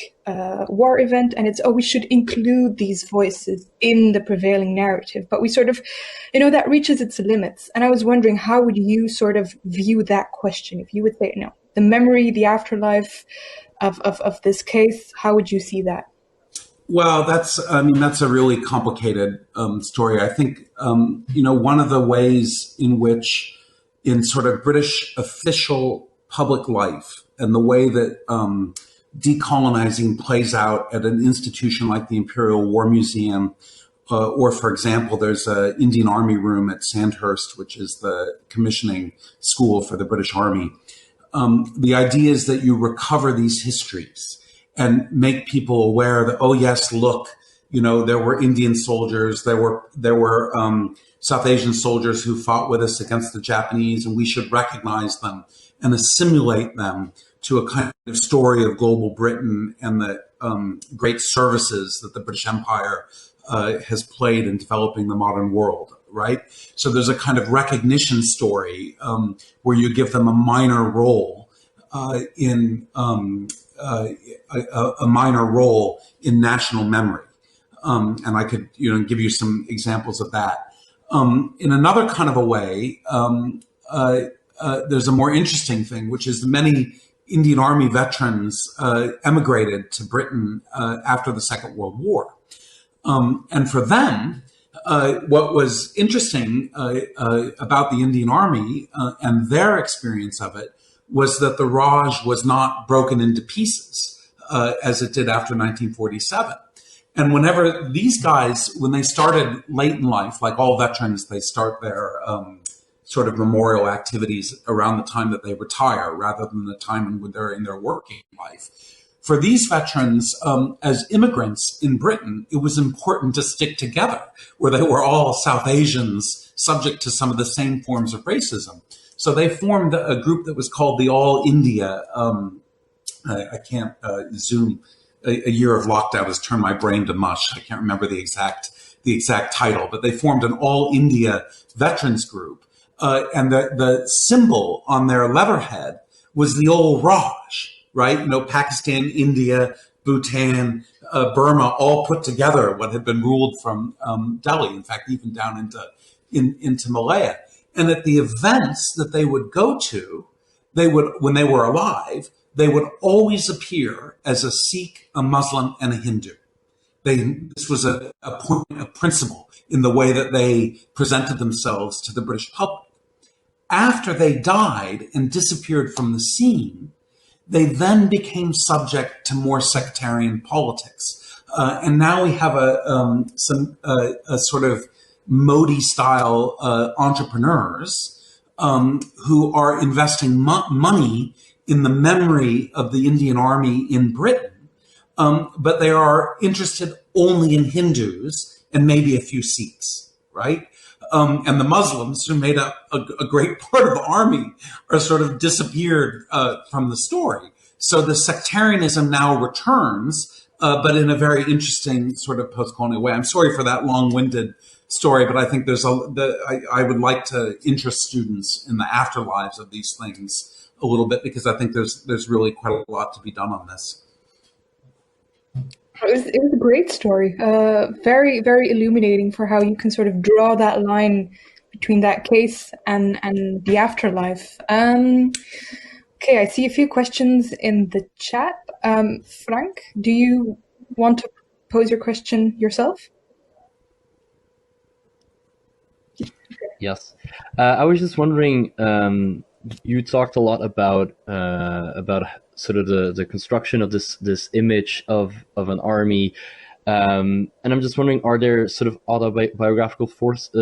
war event, and we should include these voices in the prevailing narrative, but we sort of, you know, that reaches its limits. And I was wondering, how would you sort of view that question? If you would say, you know, the memory, the afterlife of this case, how would you see that? Well, that's a really complicated story. I think, you know, one of the ways in which in sort of British official public life and the way that decolonizing plays out at an institution like the Imperial War Museum, or, for example, there's an Indian Army room at Sandhurst, which is the commissioning school for the British Army. The idea is that you recover these histories and make people aware that, oh yes, look, you know, there were Indian soldiers, there were South Asian soldiers who fought with us against the Japanese, and we should recognize them and assimilate them to a kind of story of global Britain and the great services that the British Empire has played in developing the modern world, right? So there's a kind of recognition story where you give them a minor role in national memory. And I could, you know, give you some examples of that. In another kind of a way, there's a more interesting thing, which is many Indian Army veterans emigrated to Britain after the Second World War. And for them, what was interesting about the Indian Army and their experience of it was that the Raj was not broken into pieces as it did after 1947. And whenever these guys, when they started late in life, like all veterans, they start their sort of memorial activities around the time that they retire rather than the time when they're in their working life. For these veterans, as immigrants in Britain, it was important to stick together, where they were all South Asians subject to some of the same forms of racism. So they formed a group that was called the All India, I can't zoom, a year of lockdown has turned my brain to mush. I can't remember the exact title, but they formed an All India veterans group. And the symbol on their letterhead was the old Raj, right? You know, Pakistan, India, Bhutan, Burma, all put together, what had been ruled from Delhi, in fact, even down into Malaya. And at the events that they would go to, they would, when they were alive, they would always appear as a Sikh, a Muslim, and a Hindu. This was a point of principle in the way that they presented themselves to the British public. After they died and disappeared from the scene, they then became subject to more sectarian politics. And now we have a sort of Modi-style entrepreneurs who are investing money in the memory of the Indian Army in Britain, but they are interested only in Hindus and maybe a few Sikhs, right? And the Muslims, who made up a great part of the army, are sort of disappeared from the story. So the sectarianism now returns, but in a very interesting sort of post-colonial way. I'm sorry for that long-winded story, but I think I would like to interest students in the afterlives of these things a little bit, because I think there's really quite a lot to be done on this. It was a great story, very, very illuminating for how you can sort of draw that line between that case and the afterlife. Okay, I see a few questions in the chat. Frank, do you want to pose your question yourself? Yes, I was just wondering. You talked a lot about sort of the construction of this image of an army, and I'm just wondering, are there sort of autobiographical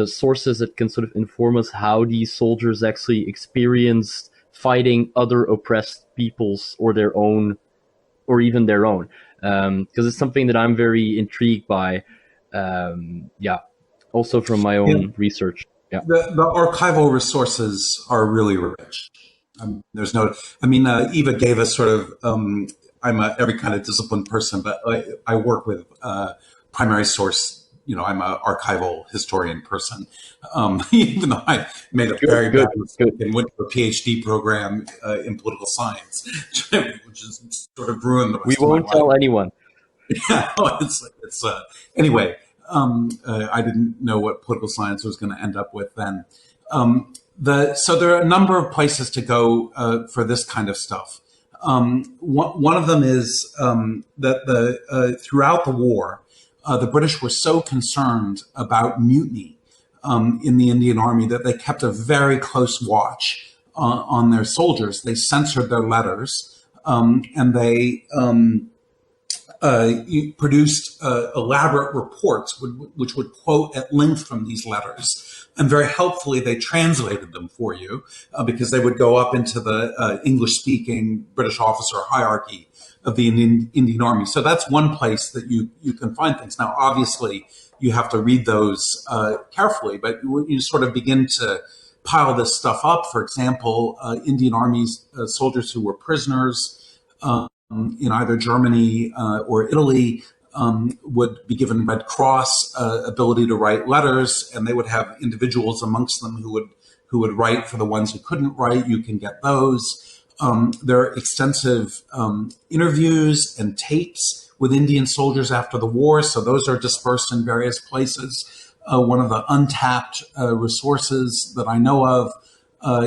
sources that can sort of inform us how these soldiers actually experienced fighting other oppressed peoples or their own, or even their own? Because it's something that I'm very intrigued by. Also from my own research. Yeah. The archival resources are really rich. There's no, Eva gave us sort of, I'm a every kind of disciplined person, but I work with primary source. I'm an archival historian person, even though I made a very bad mistake and went to a PhD program in political science, which is sort of ruined the rest We of my won't life. tell anyone. Yeah, anyway. I didn't know what political science was going to end up with then. So there are a number of places to go for this kind of stuff. One of them is that throughout the war, the British were so concerned about mutiny in the Indian Army that they kept a very close watch on their soldiers. They censored their letters, and they produced elaborate reports which would quote at length from these letters. And very helpfully, they translated them for you because they would go up into the English-speaking British officer hierarchy of the Indian Army. So that's one place that you can find things. Now, obviously, you have to read those carefully, but you sort of begin to pile this stuff up. For example, Indian Army's soldiers who were prisoners in either Germany or Italy would be given Red Cross ability to write letters, and they would have individuals amongst them who would write for the ones who couldn't write. You can get those. There are extensive interviews and tapes with Indian soldiers after the war, so those are dispersed in various places. One of the untapped resources that I know of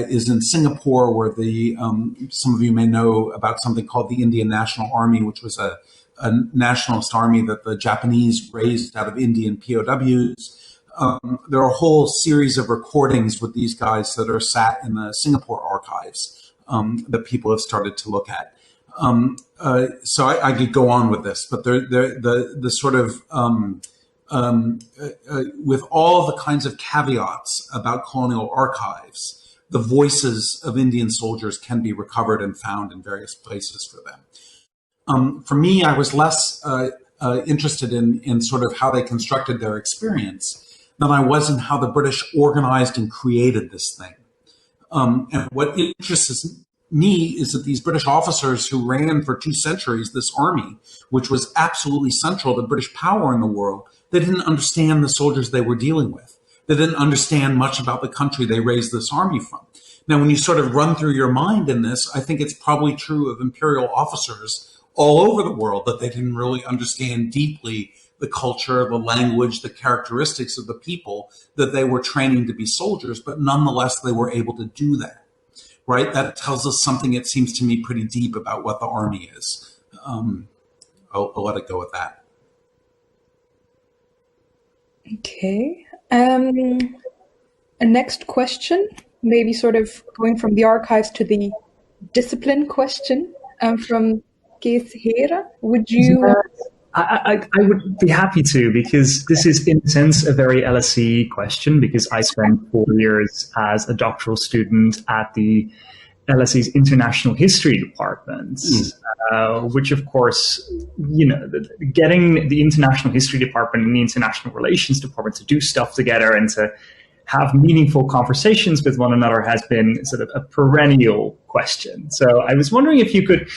is in Singapore, where some of you may know about something called the Indian National Army, which was a nationalist army that the Japanese raised out of Indian POWs. There are a whole series of recordings with these guys that are sat in the Singapore archives that people have started to look at. So I could go on with this, but the sort of with all the kinds of caveats about colonial archives, the voices of Indian soldiers can be recovered and found in various places for them. For me, I was less interested in sort of how they constructed their experience than I was in how the British organized and created this thing. And what interests me is that these British officers who ran for 2 centuries this army, which was absolutely central to British power in the world, they didn't understand the soldiers they were dealing with. They didn't understand much about the country they raised this army from. Now, when you sort of run through your mind in this, I think it's probably true of imperial officers all over the world that they didn't really understand deeply the culture, the language, the characteristics of the people that they were training to be soldiers, but nonetheless, they were able to do that, right? That tells us something, it seems to me, pretty deep about what the army is. I'll let it go at that. Okay. A next question, maybe sort of going from the archives to the discipline question, from Kees Hera. Would you I would be happy to, because this is, in a sense, a very LSE question, because I spent 4 years as a doctoral student at the LSE's International History Department, which, of course, getting the International History Department and the International Relations Department to do stuff together and to have meaningful conversations with one another has been sort of a perennial question. So I was wondering if you could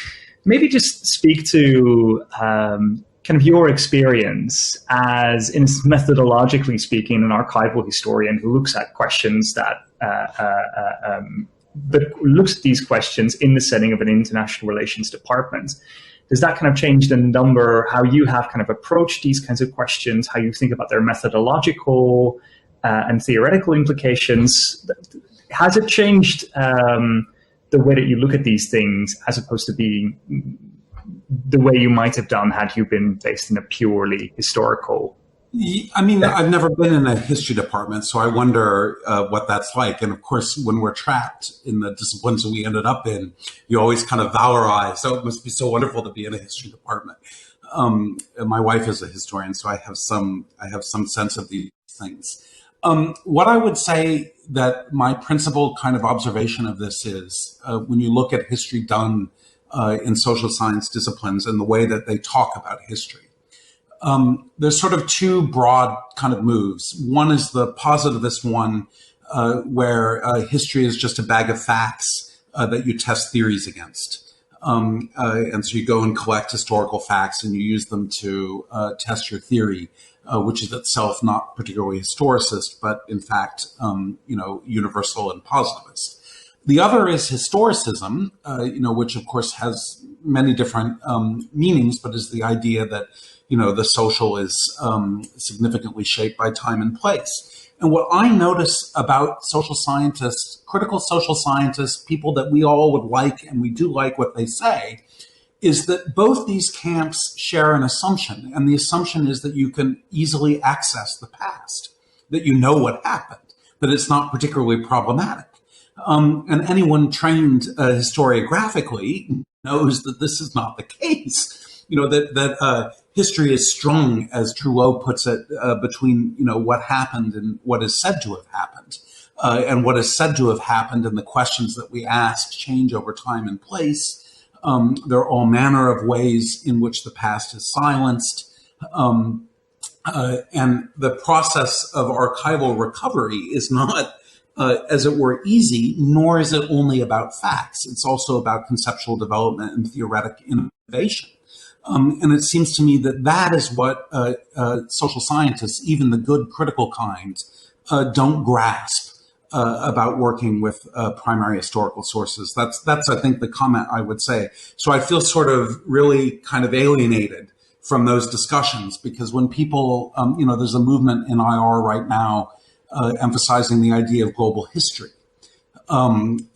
maybe just speak to kind of your experience as, in methodologically speaking, an archival historian who looks at questions that looks at these questions in the setting of an international relations department. Does that kind of change the number, how you have kind of approached these kinds of questions, how you think about their methodological and theoretical implications? Has it changed the way that you look at these things as opposed to being the way you might have done had you been based in a purely historical? I mean, I've never been in a history department, so I wonder what that's like. And of course, when we're trapped in the disciplines that we ended up in, you always kind of valorize, oh, it must be so wonderful to be in a history department. My wife is a historian, so I have some sense of these things. What I would say that my principal kind of observation of this is when you look at history done in social science disciplines and the way that they talk about history, there's sort of two broad kind of moves. One is the positivist one, where history is just a bag of facts that you test theories against. And so you go and collect historical facts and you use them to test your theory, which is itself not particularly historicist, but in fact, universal and positivist. The other is historicism, which of course has many different meanings, but is the idea that, the social is significantly shaped by time and place. And what I notice about social scientists, critical social scientists, people that we all would like, and we do like what they say, is that both these camps share an assumption. And the assumption is that you can easily access the past, that you know what happened, that it's not particularly problematic. And anyone trained historiographically knows that this is not the case. That history is strung, as Trullo puts it, between what happened and what is said to have happened, and what is said to have happened and the questions that we ask change over time and place. There are all manner of ways in which the past is silenced, and the process of archival recovery is not, as it were, easy, nor is it only about facts. It's also about conceptual development and theoretic innovation. And it seems to me that that is what social scientists, even the good critical kind, don't grasp about working with primary historical sources. That's I think the comment I would say. So I feel sort of really kind of alienated from those discussions, because when people, there's a movement in IR right now emphasizing the idea of global history.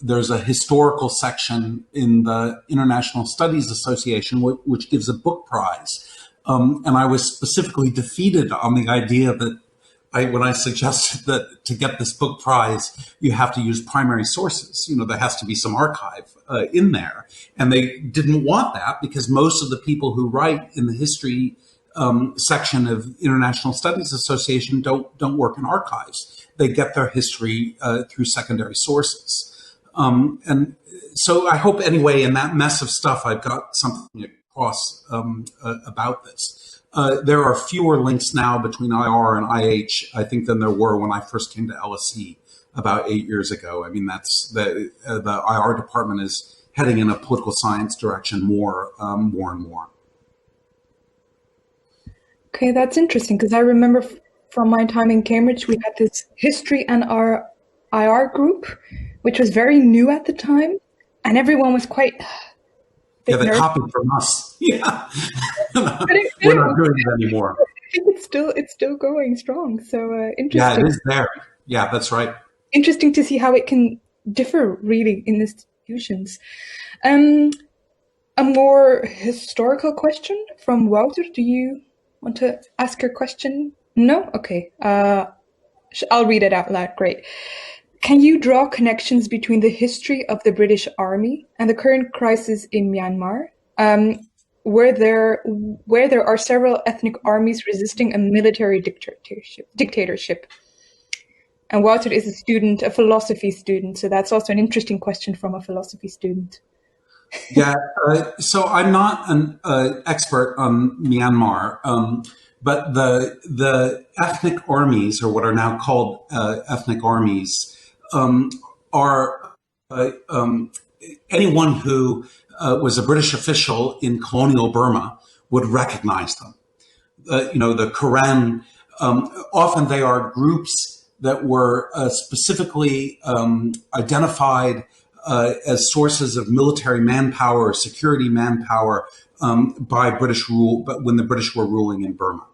There's a historical section in the International Studies Association, which gives a book prize. And I was specifically defeated on the idea that when I suggested that to get this book prize, you have to use primary sources. There has to be some archive in there. And they didn't want that because most of the people who write in the history section of International Studies Association don't work in archives. They get their history through secondary sources. And so I hope anyway, in that mess of stuff, I've got something across about this. There are fewer links now between IR and IH, I think, than there were when I first came to LSE about 8 years ago. I mean, that's the IR department is heading in a political science direction more and more. Okay, that's interesting, because I remember from my time in Cambridge, we had this history and our IR group, which was very new at the time, and everyone was quite they copied from us. Yeah, we're not doing it anymore. I think it's still going strong. So interesting. Yeah, it is there. Yeah, that's right. Interesting to see how it can differ really in institutions. A more historical question from Wouter. Do you want to ask your question? No? Okay. I'll read it out loud. Great. Can you draw connections between the history of the British Army and the current crisis in Myanmar? where there are several ethnic armies resisting a military dictatorship. And Wouter is a philosophy student, so that's also an interesting question from a philosophy student. Yeah, so I'm not an expert on Myanmar, but the ethnic armies, or what are now called ethnic armies, are anyone who was a British official in colonial Burma would recognize them. The Quran, often they are groups that were specifically identified as sources of military manpower or security manpower by British rule, but when the British were ruling in Burma.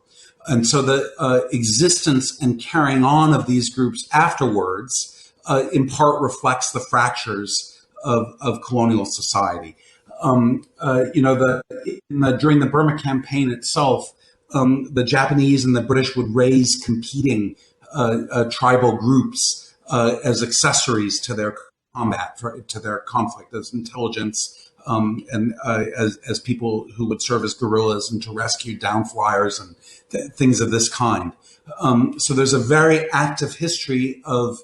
And so the existence and carrying on of these groups afterwards in part reflects the fractures of colonial society. During the Burma campaign itself, the Japanese and the British would raise competing tribal groups as accessories to their combat, to their conflict, as intelligence, and as people who would serve as guerrillas and to rescue downflyers and things of this kind. So there's a very active history of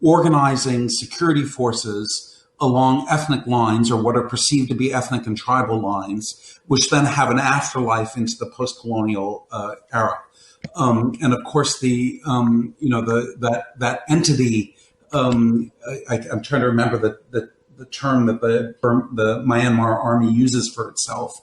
organizing security forces along ethnic lines, or what are perceived to be ethnic and tribal lines, which then have an afterlife into the post-colonial era. And of course, that entity. I'm trying to remember the term that the Myanmar army uses for itself.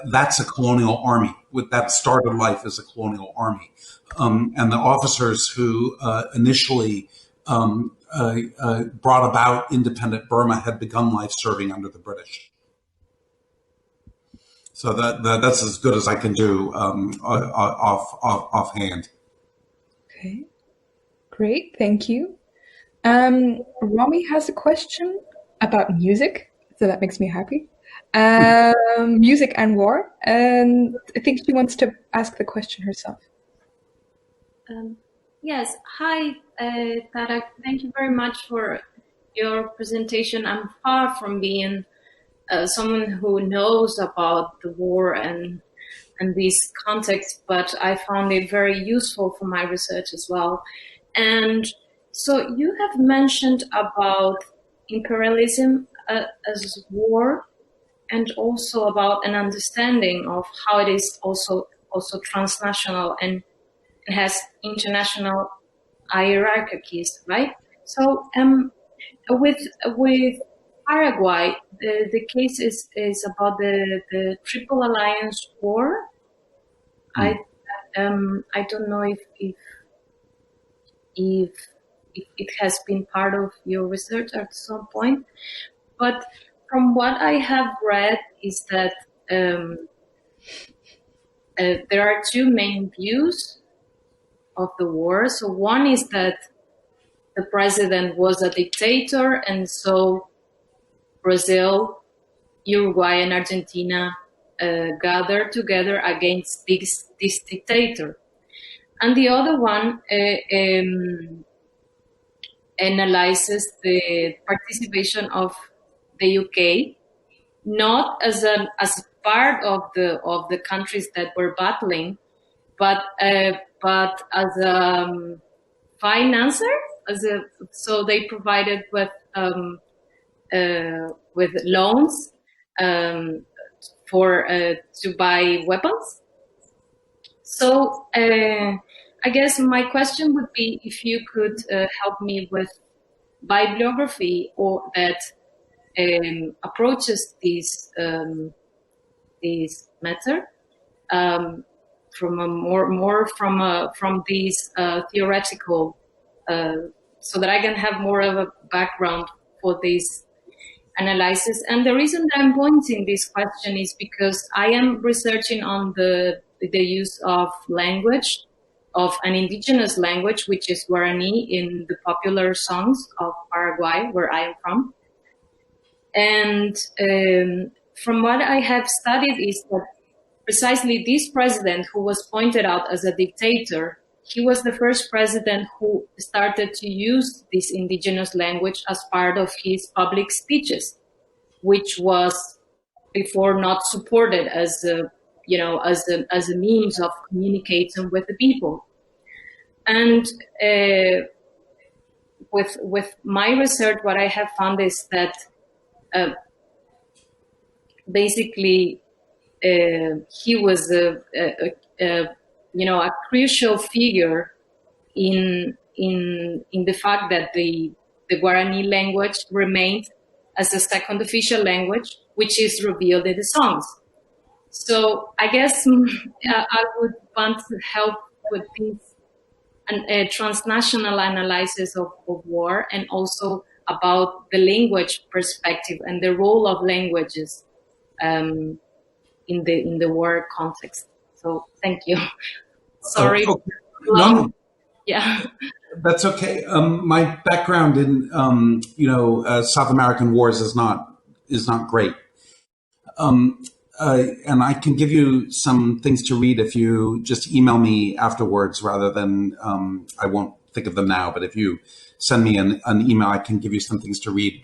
That's a colonial army. With that started life as a colonial army, and the officers who initially brought about independent Burma had begun life serving under the British. So that's as good as I can do offhand. Okay, great, thank you. Romy has a question about music, so that makes me happy. Music and war, and I think she wants to ask the question herself. Yes, hi, Tarak. Thank you very much for your presentation. I'm far from being someone who knows about the war and these contexts, but I found it very useful for my research as well. And so you have mentioned about imperialism as war, and also about an understanding of how it is also transnational and has international hierarchies, right? So with Paraguay, the case is about the Triple Alliance War. I don't know if it has been part of your research at some point, but from what I have read is that there are two main views of the war. So one is that the president was a dictator, and so Brazil, Uruguay, and Argentina gathered together against this dictator. And the other one analyzes the participation of the UK, not as part of the countries that were battling, but as a financer, so they provided with loans to buy weapons. So I guess my question would be if you could help me with bibliography or that approaches this matter from a more from these theoretical, so that I can have more of a background for this analysis. And the reason that I'm pointing this question is because I am researching on the use of language, of an indigenous language, which is Guarani, in the popular songs of Paraguay, where I am from. And from what I have studied is that precisely this president, who was pointed out as a dictator, he was the first president who started to use this indigenous language as part of his public speeches, which was before not supported as a, as a means of communicating with the people. And with my research, what I have found is that basically he was a crucial figure in the fact that the Guarani language remained as a second official language, which is revealed in the songs. So I guess I would want to help with this a transnational analysis of war, and also about the language perspective and the role of languages in the war context. So thank you. Sorry. Okay. No. Yeah. That's okay. My background in South American wars is not great, and I can give you some things to read if you just email me afterwards, rather than I won't think of them now. But if you send me an email, I can give you some things to read.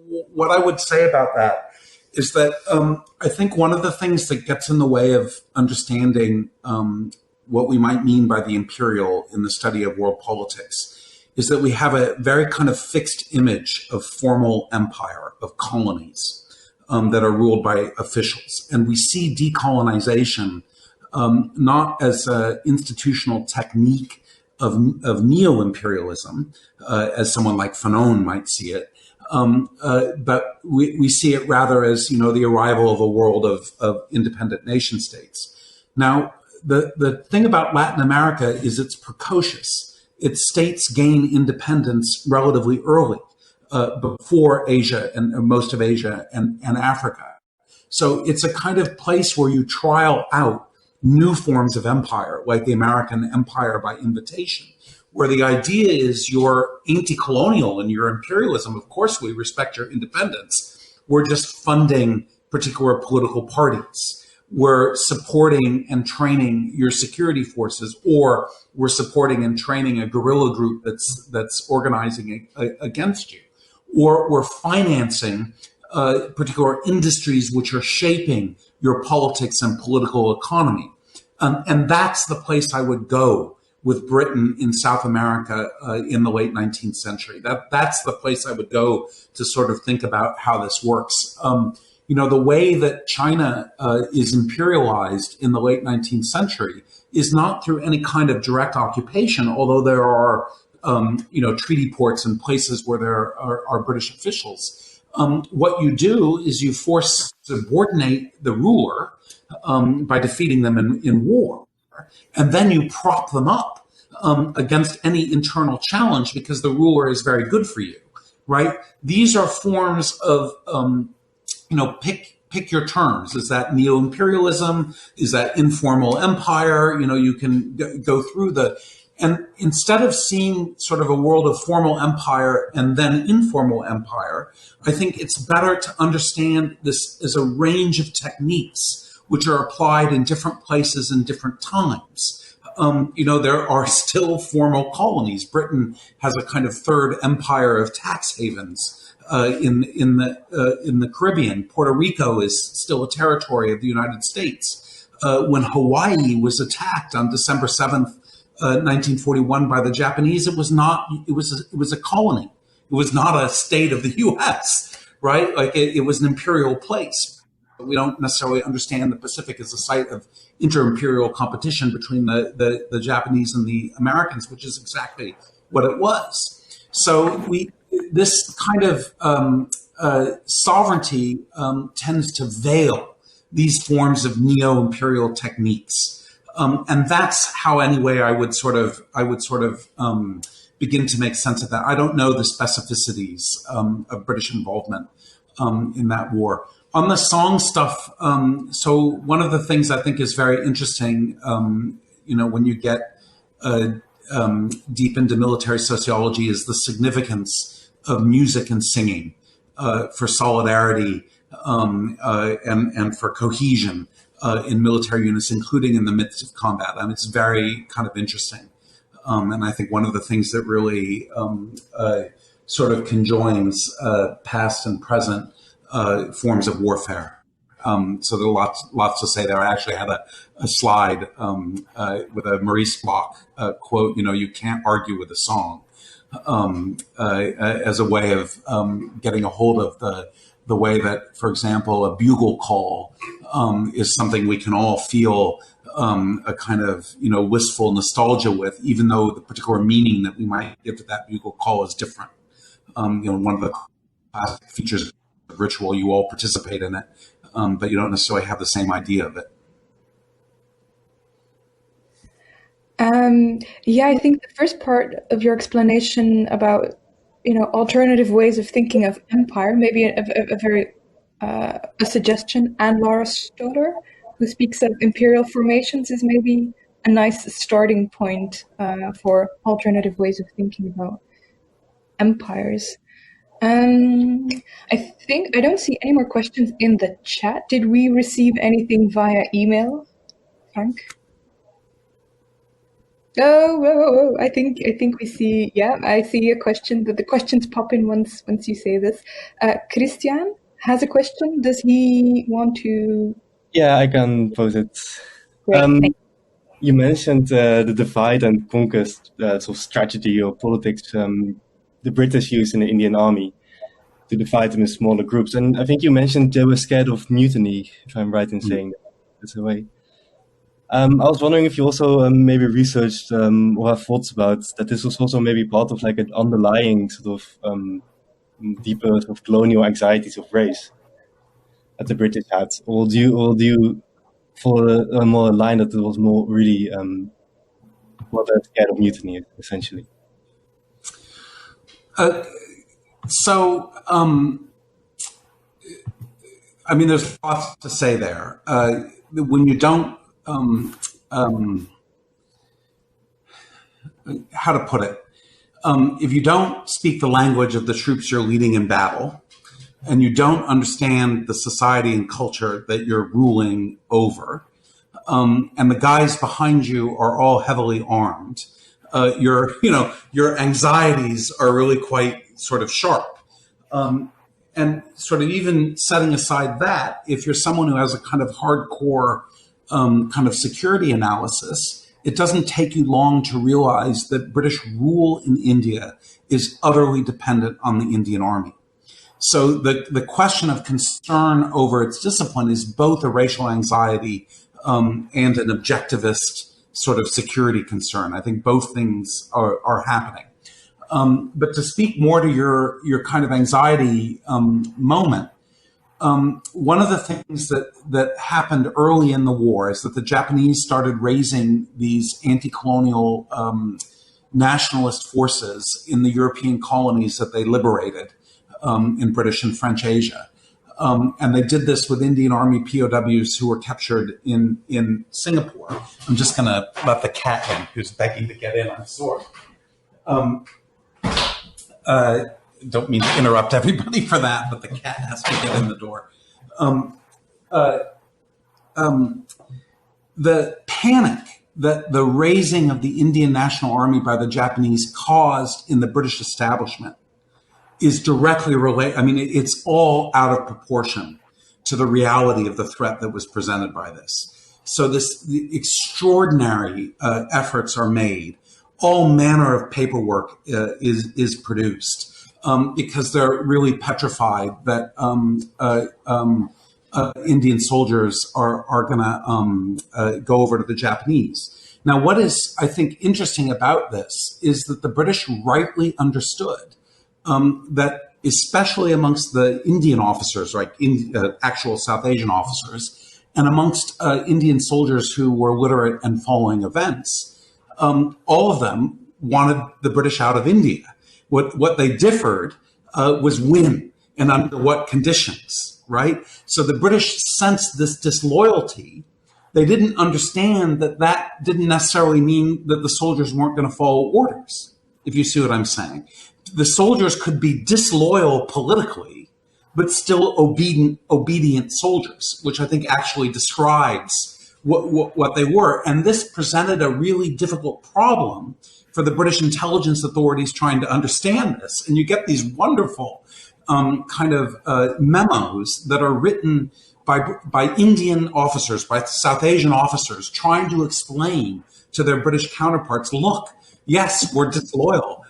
What I would say about that is that I think one of the things that gets in the way of understanding what we might mean by the imperial in the study of world politics is that we have a very kind of fixed image of formal empire, of colonies that are ruled by officials. And we see decolonization not as an institutional technique of neo-imperialism, as someone like Fanon might see it, but we see it rather as, the arrival of a world of independent nation states. Now, the thing about Latin America is it's precocious. Its states gain independence relatively early, before Asia and most of Asia and Africa. So it's a kind of place where you trial out new forms of empire, like the American empire by invitation, where the idea is you're anti-colonial and your imperialism. Of course, we respect your independence. We're just funding particular political parties. We're supporting and training your security forces, or we're supporting and training a guerrilla group that's organizing against you, or we're financing particular industries which are shaping your politics and political economy. And that's the place I would go with Britain in South America in the late 19th century. That's the place I would go to sort of think about how this works. The way that China is imperialized in the late 19th century is not through any kind of direct occupation, although there are, treaty ports and places where there are British officials. What you do is you subordinate the ruler by defeating them in war, and then you prop them up against any internal challenge because the ruler is very good for you, right? These are forms of pick your terms. Is that neo-imperialism? Is that informal empire? You can go through and instead of seeing sort of a world of formal empire and then informal empire, I think it's better to understand this as a range of techniques which are applied in different places and different times. There are still formal colonies. Britain has a kind of third empire of tax havens. In the Caribbean. Puerto Rico is still a territory of the United States. When Hawaii was attacked on December 7th, 1941 by the Japanese, it was a colony. It was not a state of the U.S., right? Like it was an imperial place. We don't necessarily understand the Pacific as a site of inter-imperial competition between the Japanese and the Americans, which is exactly what it was. So this kind of sovereignty tends to veil these forms of neo-imperial techniques, and that's how, anyway, I would sort of begin to make sense of that. I don't know the specificities of British involvement in that war. On the song stuff, so one of the things I think is very interesting, when you get deep into military sociology, is the significance of music and singing for solidarity and for cohesion in military units, including in the midst of combat. And it's very kind of interesting. And I think one of the things that really sort of conjoins past and present forms of warfare. So there are lots to say there. I actually had a slide with a Maurice Bloch quote, you can't argue with a song, as a way of getting a hold of the way that, for example, a bugle call is something we can all feel a kind of wistful nostalgia with, even though the particular meaning that we might give to that bugle call is different. One of the classic features of ritual, you all participate in it, but you don't necessarily have the same idea of it. I think the first part of your explanation about alternative ways of thinking of empire, maybe a suggestion, and Laura Stoddard, who speaks of imperial formations, is maybe a nice starting point for alternative ways of thinking about empires. I think I don't see any more questions in the chat. Did we receive anything via email, Frank? Oh, I think we see. Yeah, I see a question. But the questions pop in once you say this. Christian has a question. Does he want to? Yeah, I can pose it. Great, you mentioned the divide and conquest sort of strategy or politics the British used in the Indian Army to divide them in smaller groups. And I think you mentioned they were scared of mutiny, if I'm right in saying that's a way. I was wondering if you also maybe researched or have thoughts about that this was also maybe part of like an underlying sort of deeper sort of colonial anxieties of race that the British had, or do you follow a more line that it was more really what they're scared of mutiny essentially? There's lots to say there. When you don't, how to put it? If you don't speak the language of the troops you're leading in battle, and you don't understand the society and culture that you're ruling over, and the guys behind you are all heavily armed, your anxieties are really quite sort of sharp. And sort of even setting aside that, if you're someone who has a kind of hardcore kind of security analysis, it doesn't take you long to realize that British rule in India is utterly dependent on the Indian Army. So the question of concern over its discipline is both a racial anxiety and an objectivist sort of security concern. I think both things are happening. But to speak more to your kind of anxiety moment, one of the things that happened early in the war is that the Japanese started raising these anti-colonial nationalist forces in the European colonies that they liberated in British and French Asia. And they did this with Indian Army POWs who were captured in Singapore. I'm just going to let the cat in, who's begging to get in. I'm sorry. Don't mean to interrupt everybody for that, but the cat has to get in the door. The panic that the raising of the Indian National Army by the Japanese caused in the British establishment is directly related. It's all out of proportion to the reality of the threat that was presented by this. So the extraordinary efforts are made. All manner of paperwork is produced because they're really petrified that Indian soldiers are going to go over to the Japanese. Now, what is, I think, interesting about this is that the British rightly understood that, especially amongst the Indian officers, like actual South Asian officers, and amongst Indian soldiers who were literate and following events, all of them wanted the British out of India. What they differed was when and under what conditions, right? So the British sensed this disloyalty. They didn't understand that didn't necessarily mean that the soldiers weren't going to follow orders, if you see what I'm saying. The soldiers could be disloyal politically, but still obedient soldiers, which I think actually describes what they were. And this presented a really difficult problem for the British intelligence authorities trying to understand this. And you get these wonderful kind of memos that are written by Indian officers, by South Asian officers, trying to explain to their British counterparts, look, yes, we're disloyal.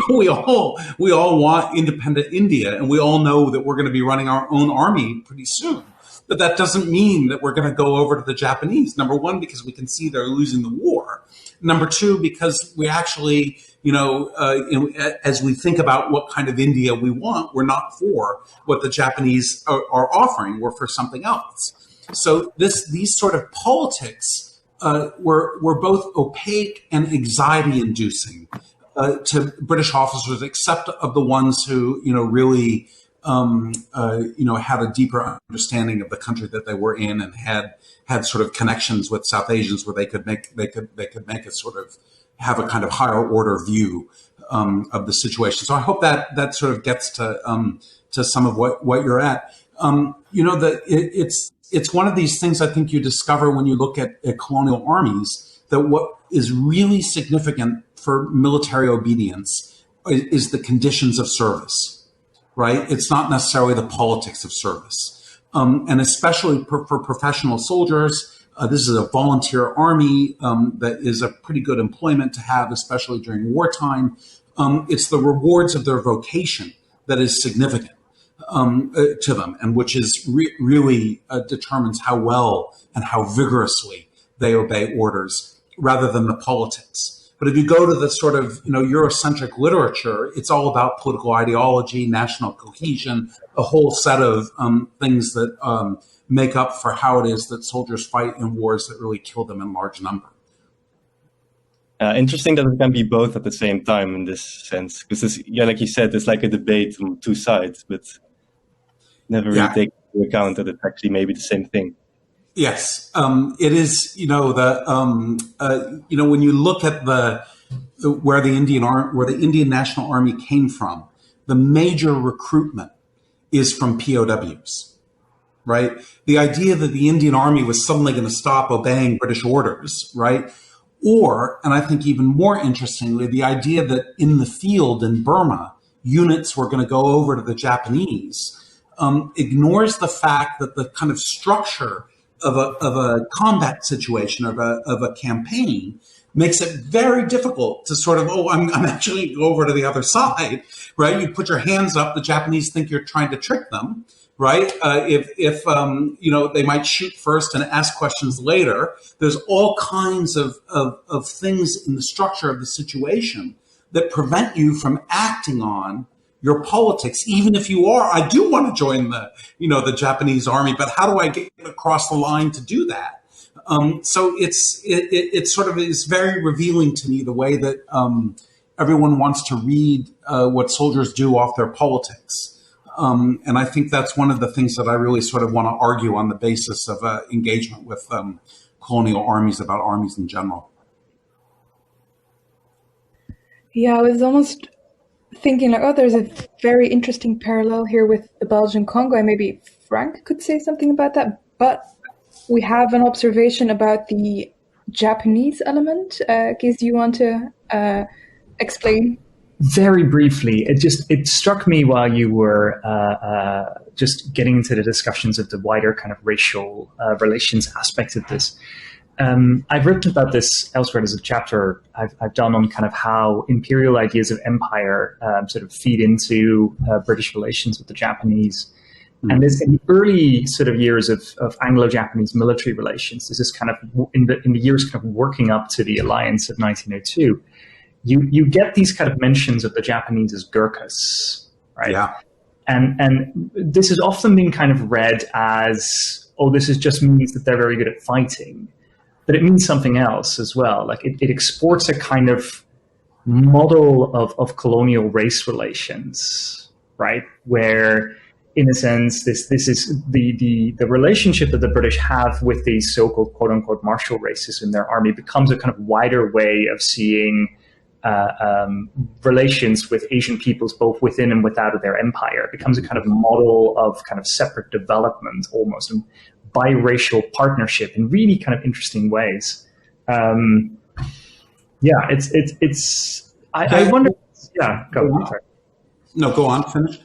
We all want independent India, and we all know that we're going to be running our own army pretty soon. But that doesn't mean that we're going to go over to the Japanese. Number one, because we can see they're losing the war. Number two, because we actually, as we think about what kind of India we want, we're not for what the Japanese are offering. We're for something else. So these sort of politics were both opaque and anxiety-inducing to British officers, except of the ones who, really had a deeper understanding of the country that they were in, and had sort of connections with South Asians where they could make a sort of have a kind of higher order view of the situation. So I hope that sort of gets to some of what you're at. It's one of these things I think you discover when you look at colonial armies, that what is really significant for military obedience is the conditions of service. Right? It's not necessarily the politics of service. And especially for professional soldiers, this is a volunteer army that is a pretty good employment to have, especially during wartime. It's the rewards of their vocation that is significant to them, and which is really determines how well and how vigorously they obey orders, rather than the politics. But if you go to the sort of Eurocentric literature, it's all about political ideology, national cohesion, a whole set of things that make up for how it is that soldiers fight in wars that really kill them in large number. Interesting that it can be both at the same time in this sense, because like you said, it's like a debate on two sides, but never really take into account that it's actually maybe the same thing. Yes, it is. When you look at where the Indian National Army came from, the major recruitment is from POWs, right? The idea that the Indian Army was suddenly going to stop obeying British orders, right? Or, and I think even more interestingly, the idea that in the field in Burma, units were going to go over to the Japanese, ignores the fact that the kind of structure of a combat situation, of a campaign, makes it very difficult to sort of, I'm actually go over to the other side, right? You put your hands up, the Japanese think you're trying to trick them, right? If they might shoot first and ask questions later. There's all kinds of things in the structure of the situation that prevent you from acting on your politics, even if I do want to join the Japanese army, but how do I get across the line to do that? So it sort of is very revealing to me, the way that everyone wants to read what soldiers do off their politics. And I think that's one of the things that I really sort of want to argue on the basis of engagement with colonial armies, about armies in general. Yeah, I was almost thinking there's a very interesting parallel here with the Belgian Congo, and maybe Frank could say something about that. But we have an observation about the Japanese element. Giz, do you want to explain? Very briefly, it struck me while you were just getting into the discussions of the wider kind of racial relations aspect of this. I've written about this elsewhere. There's a chapter I've done on kind of how imperial ideas of empire sort of feed into British relations with the Japanese. And there's in the early sort of years of Anglo-Japanese military relations, this is kind of in the years kind of working up to the alliance of 1902, you get these kind of mentions of the Japanese as Gurkhas, right? Yeah. And this has often been kind of read as, this just means that they're very good at fighting. But it means something else as well. Like it exports a kind of model of colonial race relations, right? Where, in a sense, this is the relationship that the British have with these so-called quote unquote martial races in their army becomes a kind of wider way of seeing relations with Asian peoples, both within and without of their empire. It becomes a kind of model of kind of separate development, almost, and biracial partnership in really kind of interesting ways. I wonder. Yeah, go on. No, go on.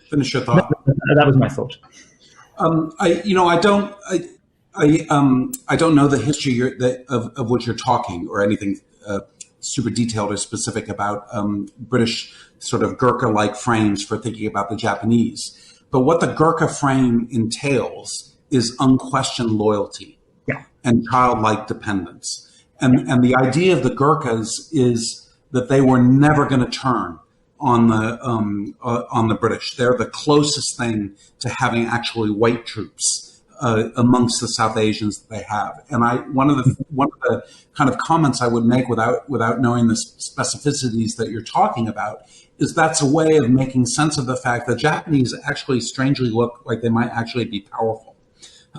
Finish your thought. That was my thought. I don't know the history of which you're talking or anything super detailed or specific about British sort of Gurkha-like frames for thinking about the Japanese. But what the Gurkha frame entails is unquestioned loyalty and childlike dependence. And the idea of the Gurkhas is that they were never going to turn on the British. They're the closest thing to having actually white troops amongst the South Asians that they have. And one of the kind of comments I would make without knowing the specificities that you're talking about is that's a way of making sense of the fact that Japanese actually strangely look like they might actually be powerful,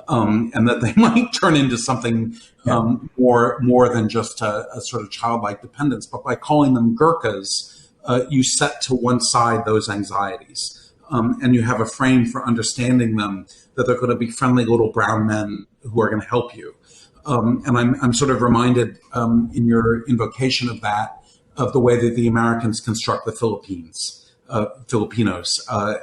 and that they might turn into something more than just a sort of childlike dependence. But by calling them Gurkhas, you set to one side those anxieties, and you have a frame for understanding them, that they're going to be friendly little brown men who are going to help you. And I'm sort of reminded in your invocation of that, of the way that the Americans construct the Filipinos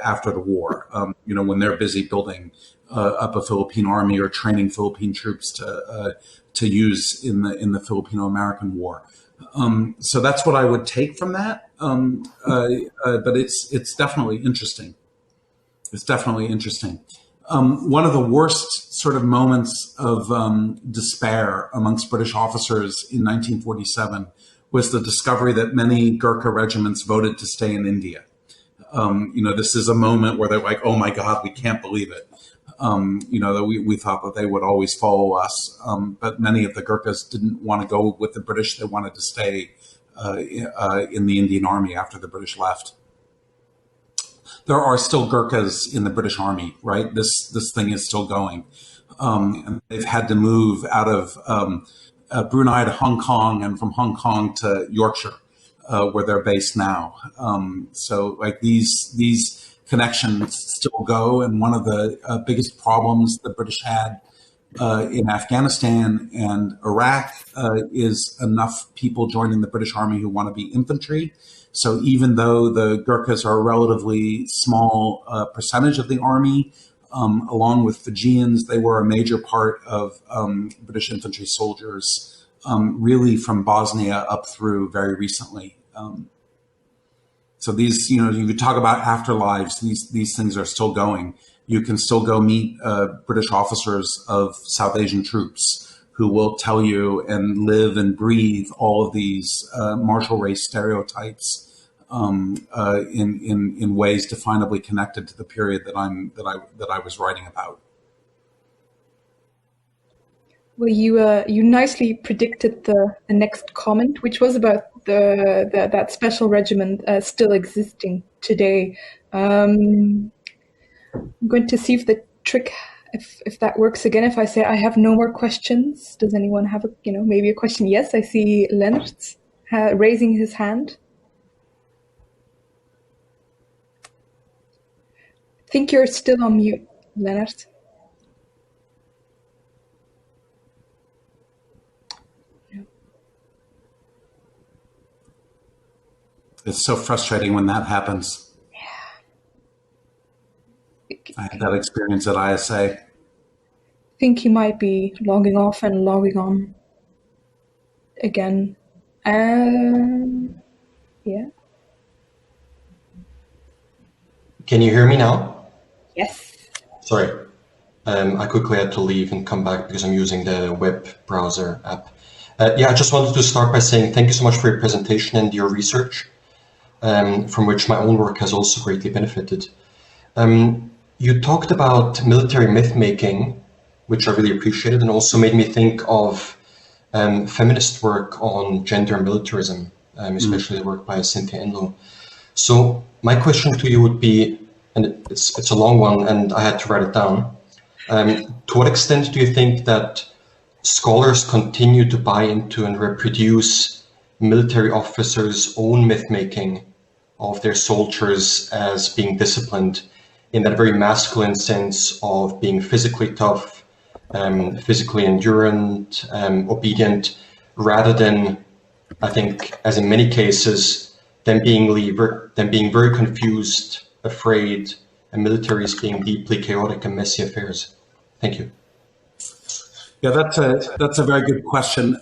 after the war, when they're busy building up a Philippine army or training Philippine troops to use in the Filipino-American War. So that's what I would take from that. But it's definitely interesting. It's definitely interesting. One of the worst sort of moments of despair amongst British officers in 1947 was the discovery that many Gurkha regiments voted to stay in India. This is a moment where they're like, oh my God, we can't believe it. That we thought that they would always follow us. But many of the Gurkhas didn't want to go with the British. They wanted to stay in the Indian Army after the British left. There are still Gurkhas in the British Army, right? This thing is still going. And they've had to move out of Brunei to Hong Kong, and from Hong Kong to Yorkshire, where they're based now. So like these connections still go. And one of the biggest problems the British had in Afghanistan and Iraq is enough people joining the British Army who want to be infantry. So even though the Gurkhas are a relatively small percentage of the army, along with Fijians, they were a major part of British infantry soldiers, really from Bosnia up through very recently. So these, you could talk about afterlives. These things are still going. You can still go meet British officers of South Asian troops who will tell you and live and breathe all of these martial race stereotypes in ways definably connected to the period that I was writing about. Well, you nicely predicted the next comment, which was about that special regiment still existing today. I'm going to see if the trick, if that works again. If I say I have no more questions, does anyone have maybe a question? Yes, I see Leonard raising his hand. I think you're still on mute, Leonard. It's so frustrating when that happens. Yeah. I had that experience at ISA. I think he might be logging off and logging on again. Yeah. Can you hear me now? Yes. Sorry. I quickly had to leave and come back because I'm using the web browser app. I just wanted to start by saying thank you so much for your presentation and your research, from which my own work has also greatly benefited. You talked about military myth-making, which I really appreciated, and also made me think of feminist work on gender and militarism, especially the work by Cynthia Enloe. So my question to you would be, and it's a long one and I had to write it down, to what extent do you think that scholars continue to buy into and reproduce military officers' own myth-making of their soldiers as being disciplined in that very masculine sense of being physically tough, physically endurant, obedient, rather than, I think, as in many cases, them being very confused, afraid, and militaries being deeply chaotic and messy affairs? Thank you. Yeah, that's a very good question.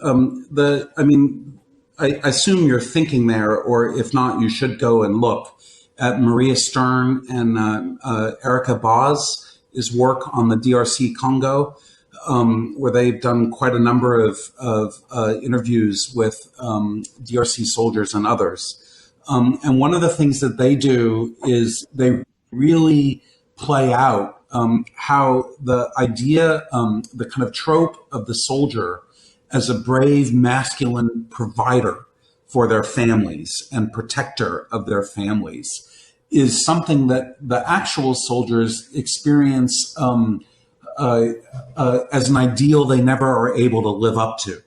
I assume you're thinking there, or if not, you should go and look at Maria Stern and Erica Boz' work on the DRC Congo, where they've done quite a number of interviews with DRC soldiers and others. And one of the things that they do is they really play out how the idea, the kind of trope of the soldier as a brave masculine provider for their families and protector of their families is something that the actual soldiers experience as an ideal they never are able to live up to,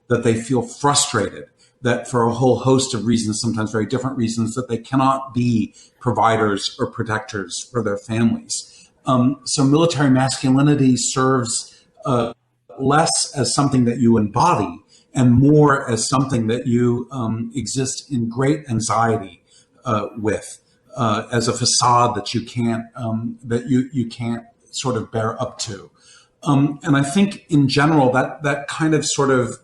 that they feel frustrated, that for a whole host of reasons, sometimes very different reasons, that they cannot be providers or protectors for their families. So military masculinity serves less as something that you embody and more as something that you exist in great anxiety with, as a facade that you can't you can't sort of bear up to. And I think in general that kind of sort of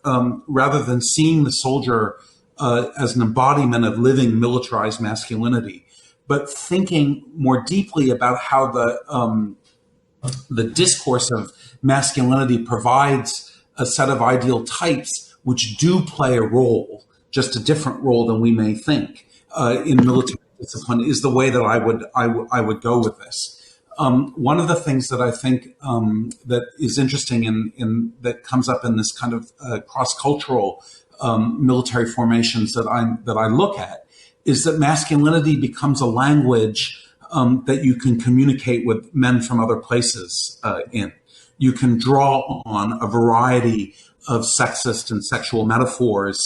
rather than seeing the soldier as an embodiment of living militarized masculinity, but thinking more deeply about how the discourse of masculinity provides a set of ideal types which do play a role, just a different role than we may think, in military discipline, is the way that I would go with this. One of the things that I think that is interesting in that comes up in this kind of cross-cultural military formations that I look at is that masculinity becomes a language that you can communicate with men from other places in. You can draw on a variety of sexist and sexual metaphors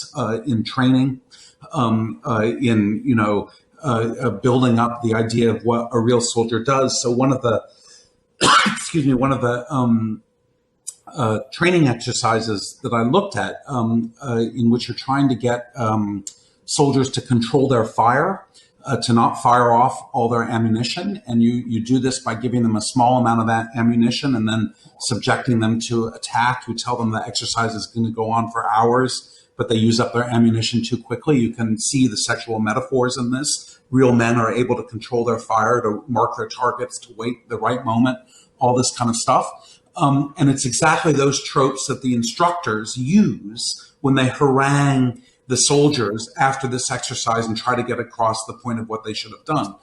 in training, in building up the idea of what a real soldier does. So one of the training exercises that I looked at, in which you're trying to get soldiers to control their fire, to not fire off all their ammunition. And you do this by giving them a small amount of that ammunition and then subjecting them to attack. You tell them the exercise is going to go on for hours, but they use up their ammunition too quickly. You can see the sexual metaphors in this. Real men are able to control their fire, to mark their targets, to wait the right moment, all this kind of stuff. And it's exactly those tropes that the instructors use when they harangue the soldiers after this exercise and try to get across the point of what they should have done.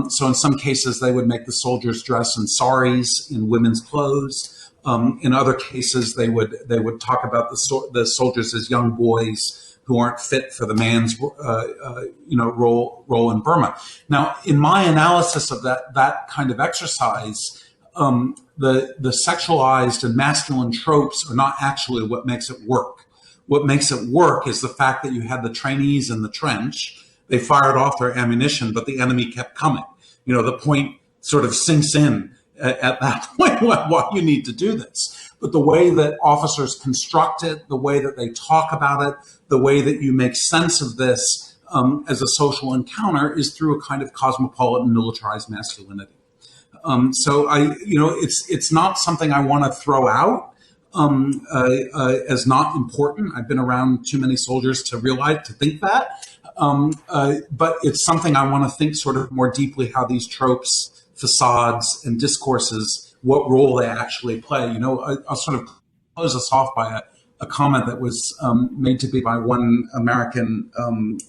So in some cases, they would make the soldiers dress in saris, in women's clothes. In other cases, they would talk about the soldiers as young boys who aren't fit for the man's role in Burma. Now, in my analysis of that kind of exercise, the sexualized and masculine tropes are not actually what makes it work. What makes it work is the fact that you had the trainees in the trench. They fired off their ammunition, but the enemy kept coming. The point sort of sinks in at that point why you need to do this. But the way that officers construct it, the way that they talk about it, the way that you make sense of this as a social encounter is through a kind of cosmopolitan militarized masculinity. So it's not something I want to throw out as not important. I've been around too many soldiers to think that. But it's something I want to think sort of more deeply how these tropes, facades, and discourses, what role they actually play. I'll sort of close us off by a comment that was made to me by one American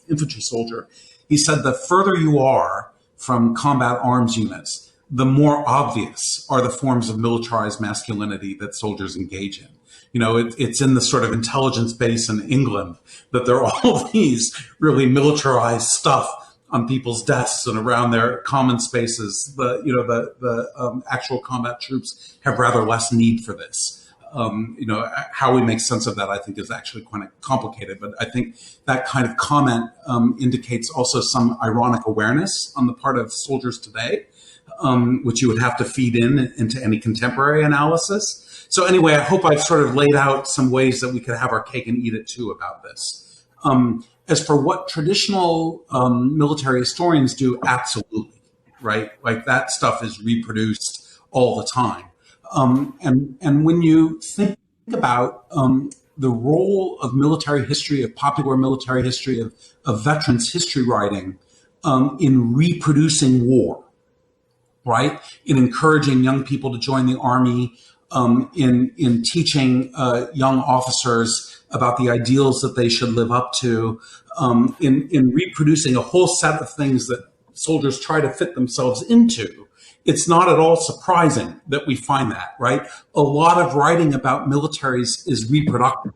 infantry soldier. He said, the further you are from combat arms units, the more obvious are the forms of militarized masculinity that soldiers engage in. It's in the sort of intelligence base in England that there are all these really militarized stuff on people's desks and around their common spaces. The actual combat troops have rather less need for this. How we make sense of that, I think, is actually quite complicated. But I think that kind of comment indicates also some ironic awareness on the part of soldiers today, which you would have to feed into any contemporary analysis. So anyway, I hope I've sort of laid out some ways that we could have our cake and eat it too about this. As for what traditional military historians do, absolutely. right? Like that stuff is reproduced all the time. And when you think about the role of military history, of popular military history, of veterans history writing in reproducing war, right? In encouraging young people to join the army, in teaching young officers about the ideals that they should live up to, in reproducing a whole set of things that soldiers try to fit themselves into. It's not at all surprising that we find that, right? A lot of writing about militaries is reproductive,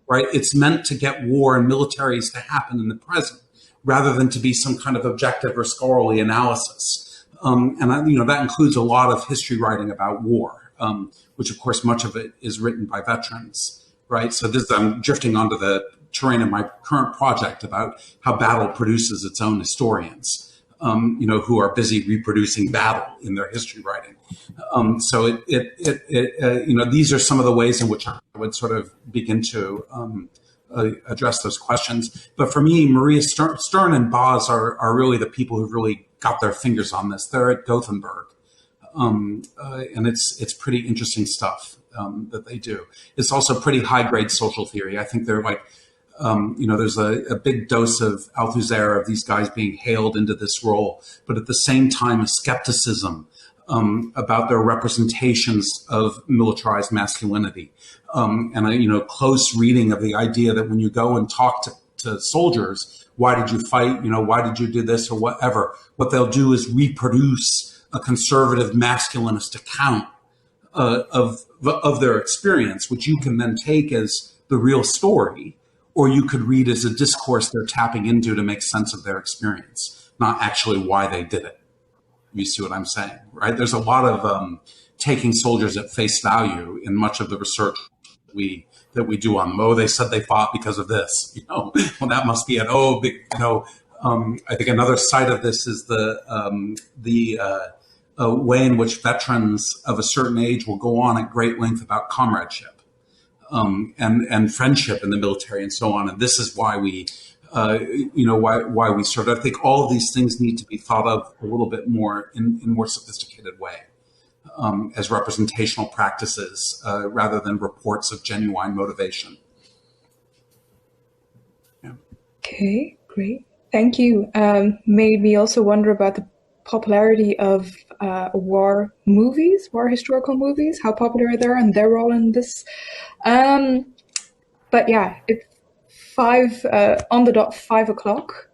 right? It's meant to get war and militaries to happen in the present, rather than to be some kind of objective or scholarly analysis. That includes a lot of history writing about war, which of course much of it is written by veterans, right? So I'm drifting onto the terrain of my current project about how battle produces its own historians. Who are busy reproducing battle in their history writing. These are some of the ways in which I would sort of begin to address those questions. But for me, Maria Stern and Boz are really the people who've really got their fingers on this. They're at Gothenburg. And it's pretty interesting stuff that they do. It's also pretty high-grade social theory. I think they're like, there's a big dose of Althusser, of these guys being hailed into this role, but at the same time, a skepticism about their representations of militarized masculinity, and a close reading of the idea that when you go and talk to soldiers, why did you fight? Why did you do this or whatever? What they'll do is reproduce a conservative masculinist account of their experience, which you can then take as the real story, or you could read as a discourse they're tapping into to make sense of their experience, not actually why they did it. You see what I'm saying, right? There's a lot of taking soldiers at face value in much of the research that we do on them. Oh, they said they fought because of this. Well, that must be it. Oh, big, I think another side of this is the way in which veterans of a certain age will go on at great length about comradeship. And friendship in the military and so on. And this is why we, why we sort of, I think all of these things need to be thought of a little bit more in more sophisticated way as representational practices rather than reports of genuine motivation. Yeah. Okay, great. Thank you. Made me also wonder about the popularity of war movies, war historical movies, how popular they are and their role in this. But yeah, it's 5 on the dot, 5 o'clock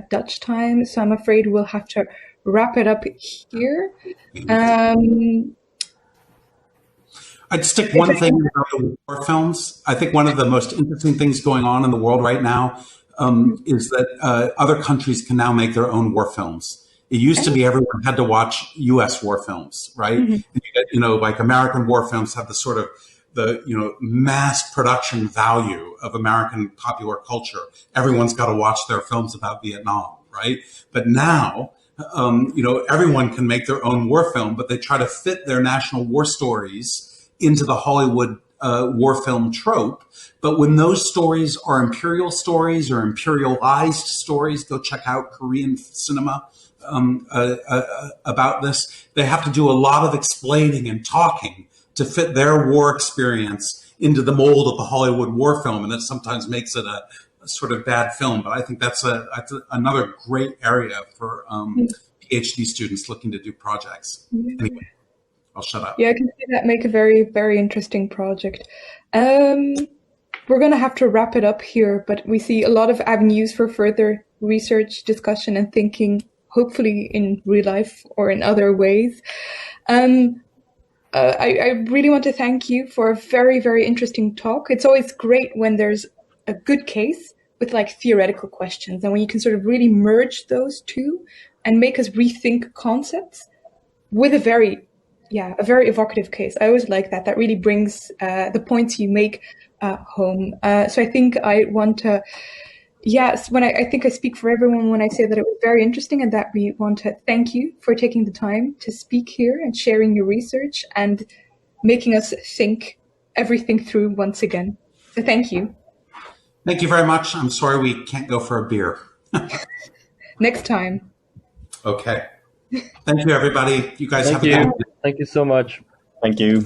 Dutch time. So I'm afraid we'll have to wrap it up here. I'd stick one thing about the war films. I think one of the most interesting things going on in the world right now is that other countries can now make their own war films. It used to be everyone had to watch U.S. war films, right? Mm-hmm. And like American war films have the sort of mass production value of American popular culture. Everyone's got to watch their films about Vietnam, right? But now, everyone can make their own war film, but they try to fit their national war stories into the Hollywood war film trope. But when those stories are imperial stories or imperialized stories, go check out Korean cinema about this. They have to do a lot of explaining and talking to fit their war experience into the mold of the Hollywood war film, and that sometimes makes it a sort of bad film. But I think that's another great area for PhD students looking to do projects. Yeah. Anyway, I'll shut up. Yeah, I can see that make a very, very interesting project. We're going to have to wrap it up here, but we see a lot of avenues for further research, discussion, and thinking, hopefully in real life or in other ways. I really want to thank you for a very, very interesting talk. It's always great when there's a good case with like theoretical questions and when you can sort of really merge those two and make us rethink concepts with a very evocative case. I always like that. That really brings the points you make home. So I think I want to, I think I speak for everyone when I say that it was very interesting and that we want to thank you for taking the time to speak here and sharing your research and making us think everything through once again. So thank you. Thank you very much. I'm sorry we can't go for a beer. Next time. Okay. Thank you, everybody. You guys have a Thank good you. Thank you so much. Thank you.